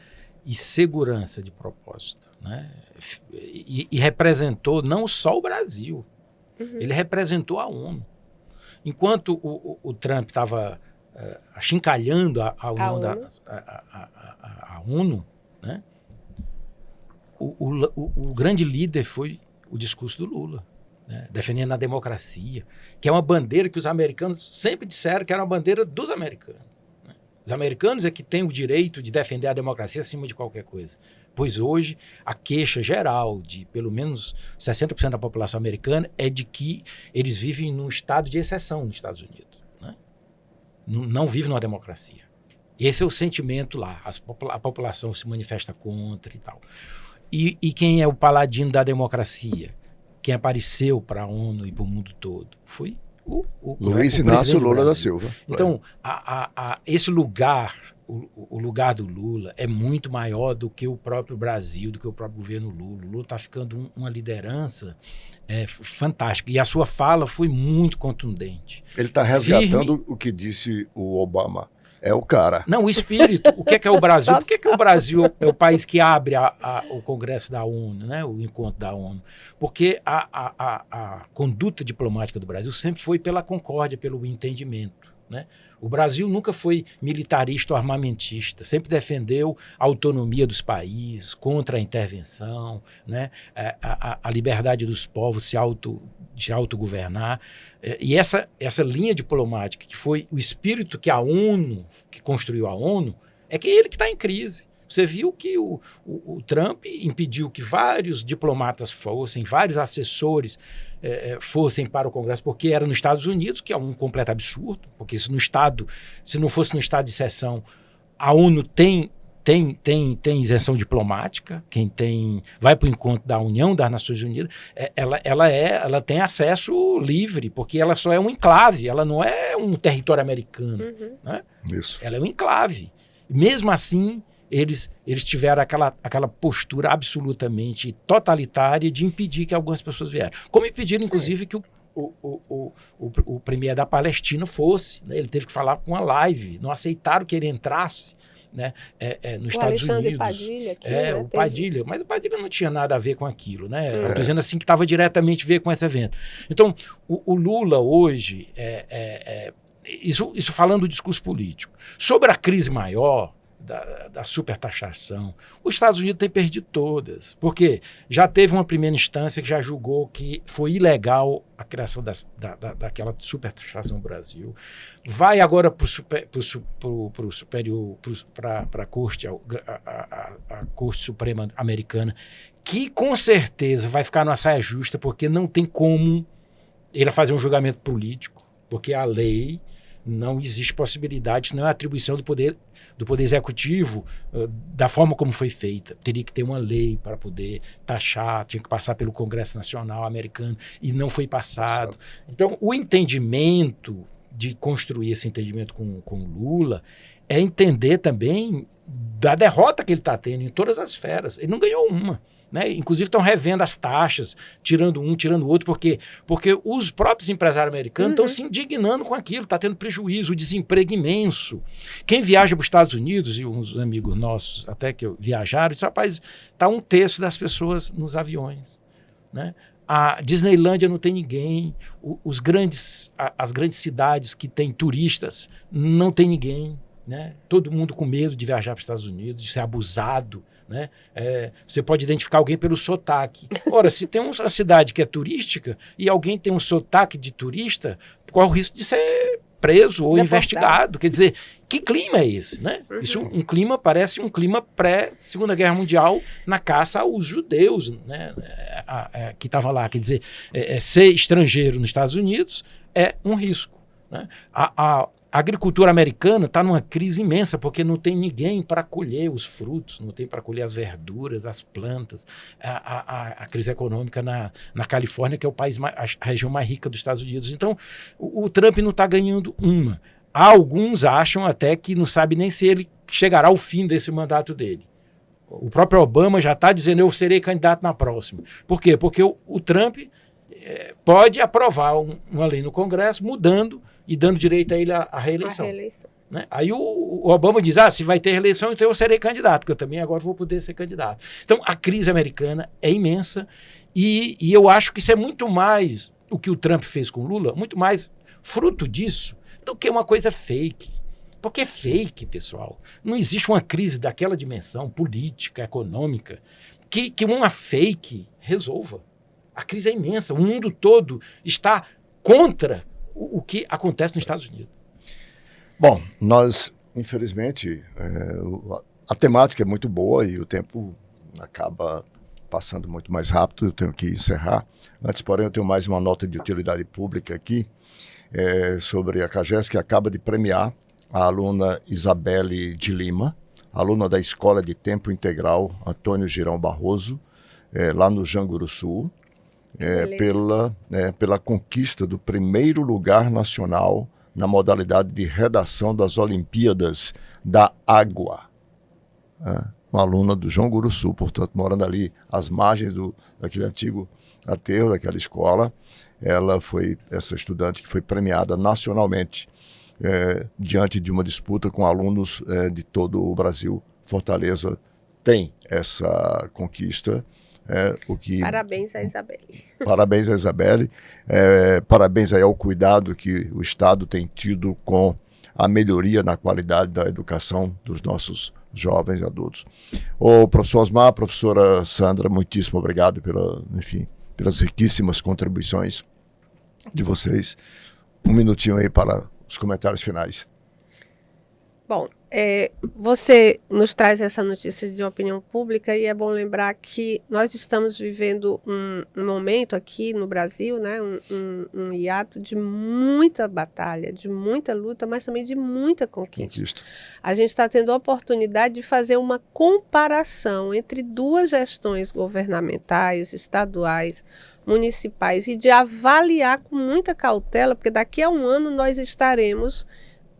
e segurança de propósito, né? E representou não só o Brasil, ele representou a ONU. Enquanto o Trump estava achincalhando a ONU, né? O grande líder foi o discurso do Lula, né? Defendendo a democracia, que é uma bandeira que os americanos sempre disseram que era uma bandeira dos americanos, né? Os americanos é que têm o direito de defender a democracia acima de qualquer coisa. Pois hoje a queixa geral de pelo menos 60% da população americana é de que eles vivem num estado de exceção nos Estados Unidos, né? Não vivem numa democracia. Esse é o sentimento lá. A população se manifesta contra e tal. E quem é o paladino da democracia? Quem apareceu para a ONU e para o mundo todo? Foi o Luiz Inácio Lula da Silva. Então, esse lugar, o lugar do Lula é muito maior do que o próprio Brasil, do que o próprio governo Lula. O Lula está ficando uma liderança fantástica. E a sua fala foi muito contundente. Ele está resgatando o que disse o Obama. É o cara. Não, o espírito. O que é o Brasil? Por que o Brasil é o país que abre o Congresso da ONU, né? O encontro da ONU? Porque a conduta diplomática do Brasil sempre foi pela concórdia, pelo entendimento, né? O Brasil nunca foi militarista ou armamentista, sempre defendeu a autonomia dos países, contra a intervenção, né? A liberdade dos povos se autogovernar. E essa linha diplomática, que foi o espírito que a ONU, que construiu a ONU, é que ele que está em crise. Você viu que o Trump impediu que vários diplomatas fossem, vários assessores fossem para o Congresso, porque era nos Estados Unidos, que é um completo absurdo, porque se não fosse no estado de exceção, a ONU tem isenção diplomática. Quem vai para o encontro da União das Nações Unidas, ela tem acesso livre, porque ela só é um enclave, ela não é um território americano. Né? Isso. Ela é um enclave. Mesmo assim, eles tiveram aquela postura absolutamente totalitária de impedir que algumas pessoas vieram. Como impediram, inclusive, que o premier da Palestina fosse, né? Ele teve que falar com uma live, não aceitaram que ele entrasse, né, nos Estados Unidos. Padilha aqui, o Padilha, mas o Padilha não tinha nada a ver com aquilo, né? Eu estou dizendo assim que estava diretamente a ver com esse evento. Então, o Lula hoje, isso falando do discurso político. Sobre a crise maior da supertaxação, os Estados Unidos têm perdido todas, porque já teve uma primeira instância que já julgou que foi ilegal a criação daquela supertaxação no Brasil, vai agora para a Corte Suprema Americana, que com certeza vai ficar numa saia justa, porque não tem como ele fazer um julgamento político, porque a lei não existe possibilidade, não é atribuição do poder executivo da forma como foi feita. Teria que ter uma lei para poder taxar, tinha que passar pelo Congresso Nacional americano e não foi passado. Então, o entendimento de construir esse entendimento com Lula é entender também da derrota que ele está tendo em todas as esferas. Ele não ganhou uma. Né? Inclusive estão revendo as taxas, tirando um, tirando o outro, porque os próprios empresários americanos estão se indignando com aquilo, está tendo prejuízo, o desemprego imenso. Quem viaja para os Estados Unidos, e uns amigos nossos até que viajaram, disse, rapaz, está 1/3 das pessoas nos aviões. Né? A Disneylândia não tem ninguém, as grandes cidades que têm turistas não tem ninguém. Né? Todo mundo com medo de viajar para os Estados Unidos, de ser abusado. Né? Você pode identificar alguém pelo sotaque. Ora, se tem uma cidade que é turística e alguém tem um sotaque de turista, qual é o risco de ser preso ou Deportado. investigado. Quer dizer, que clima é esse, né? Isso, um clima, parece um clima pré-Segunda Guerra Mundial na caça aos judeus, né? Que estavam lá. Quer dizer, ser estrangeiro nos Estados Unidos é um risco, né? A agricultura americana está numa crise imensa, porque não tem ninguém para colher os frutos, não tem para colher as verduras, as plantas. A crise econômica na Califórnia, que é o país a região mais rica dos Estados Unidos. Então, o Trump não está ganhando uma. Alguns acham até que não sabe nem se ele chegará ao fim desse mandato dele. O próprio Obama já está dizendo: eu serei candidato na próxima. Por quê? Porque o Trump pode aprovar uma lei no Congresso, mudando e dando direito a ele à reeleição. Né? Aí o Obama diz: se vai ter reeleição, então eu serei candidato, porque eu também agora vou poder ser candidato. Então, a crise americana é imensa e eu acho que isso é muito mais o que o Trump fez com o Lula, muito mais fruto disso do que uma coisa fake. Porque é fake, pessoal. Não existe uma crise daquela dimensão política, econômica, que uma fake resolva. A crise é imensa. O mundo todo está contra o que acontece nos Estados Unidos. Bom, nós, infelizmente, a temática é muito boa e o tempo acaba passando muito mais rápido. Eu tenho que encerrar. Antes, porém, eu tenho mais uma nota de utilidade pública aqui sobre a CAGES, que acaba de premiar a aluna Isabelle de Lima, aluna da Escola de Tempo Integral Antônio Girão Barroso, lá no Janguruçu, pela conquista do primeiro lugar nacional na modalidade de redação das Olimpíadas da Água. Uma aluna do Janguruçu, portanto, morando ali às margens daquele antigo aterro, daquela escola. Ela foi essa estudante que foi premiada nacionalmente diante de uma disputa com alunos de todo o Brasil. Fortaleza tem essa conquista. Parabéns a Isabelle. Parabéns a Isabelle. Parabéns aí ao cuidado que o Estado tem tido com a melhoria na qualidade da educação dos nossos jovens e adultos. O professor Osmar, a professora Sandra, muitíssimo obrigado pelas riquíssimas contribuições de vocês. Um minutinho aí para os comentários finais. Bom, você nos traz essa notícia de opinião pública e é bom lembrar que nós estamos vivendo um momento aqui no Brasil, né, um hiato de muita batalha, de muita luta, mas também de muita conquista. A gente está tendo a oportunidade de fazer uma comparação entre duas gestões governamentais, estaduais, municipais, e de avaliar com muita cautela, porque daqui a um ano nós estaremos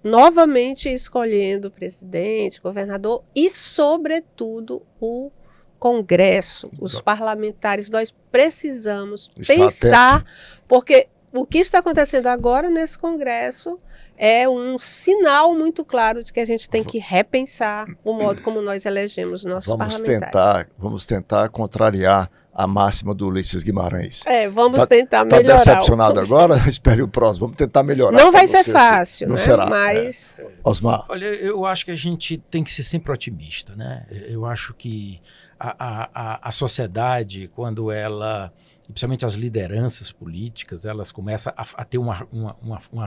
novamente escolhendo presidente, governador e, sobretudo, o Congresso, os parlamentares. Nós precisamos pensar, porque o que está acontecendo agora nesse Congresso é um sinal muito claro de que a gente tem que repensar o modo como nós elegemos nossos parlamentares. Vamos tentar contrariar a máxima do Ulisses Guimarães. Vamos tentar melhorar. Está decepcionado agora? Espere o próximo. Vamos tentar melhorar. Não vai ser fácil, não né? será. Mas... Osmar. Olha, eu acho que a gente tem que ser sempre otimista, né? Eu acho que a sociedade, quando ela, principalmente as lideranças políticas, elas começam a ter uma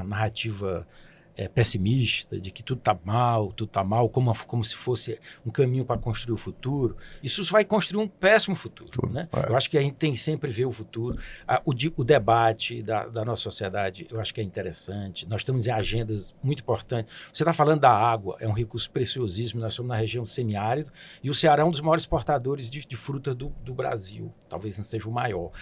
narrativa pessimista, de que tudo está mal, como se fosse um caminho para construir o futuro. Isso vai construir um péssimo futuro, né? Eu acho que a gente tem que sempre ver o futuro. O debate da nossa sociedade, eu acho que é interessante. Nós estamos em agendas muito importantes. Você está falando da água, é um recurso preciosíssimo. Nós estamos na região semiárido e o Ceará é um dos maiores exportadores de fruta do Brasil. Talvez não seja o maior.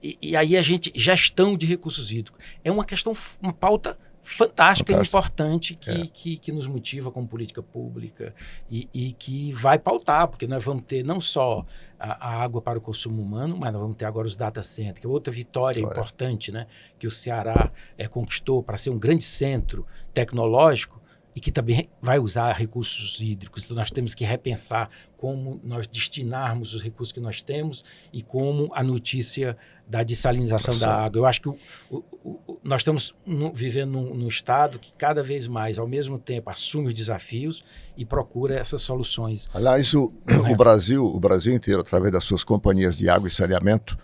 E aí gestão de recursos hídricos. É uma questão, uma pauta fantástica e importante que nos motiva como política pública e que vai pautar, porque nós vamos ter não só a água para o consumo humano, mas nós vamos ter agora os data centers, que é outra vitória importante, né, que o Ceará conquistou para ser um grande centro tecnológico e que também vai usar recursos hídricos. Então nós temos que repensar como nós destinarmos os recursos que nós temos e como a notícia da dessalinização da água. Eu acho que nós estamos vivendo num estado que cada vez mais, ao mesmo tempo, assume os desafios e procura essas soluções. Aliás, o Brasil inteiro, através das suas companhias de água e saneamento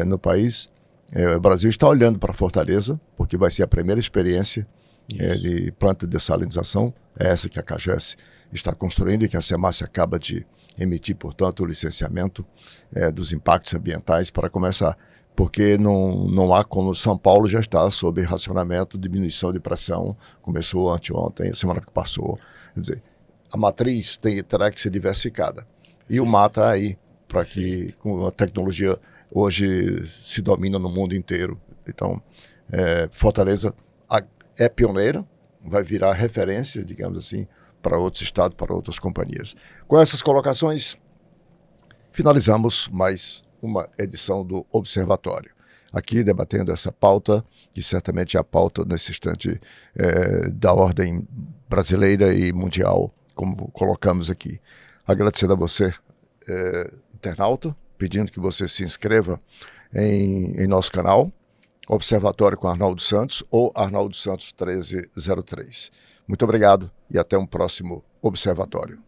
no país, o Brasil está olhando para Fortaleza, porque vai ser a primeira experiência de planta de dessalinização. É essa que a CAGES está construindo e que a SEMASSE acaba de emitir, portanto, o licenciamento dos impactos ambientais para começar. Porque não há como. São Paulo já está sob racionamento, diminuição de pressão, começou anteontem, a semana que passou. Quer dizer, a matriz terá que ser diversificada. E o mar está aí, para que com a tecnologia hoje se domina no mundo inteiro. Então, Fortaleza é pioneira, vai virar referência, digamos assim, para outros estados, para outras companhias. Com essas colocações, finalizamos mais uma edição do Observatório. Aqui debatendo essa pauta, que certamente é a pauta nesse instante da ordem brasileira e mundial, como colocamos aqui. Agradecendo a você, internauta, pedindo que você se inscreva em nosso canal, Observatório com Arnaldo Santos ou Arnaldo Santos 1303. Muito obrigado e até um próximo Observatório.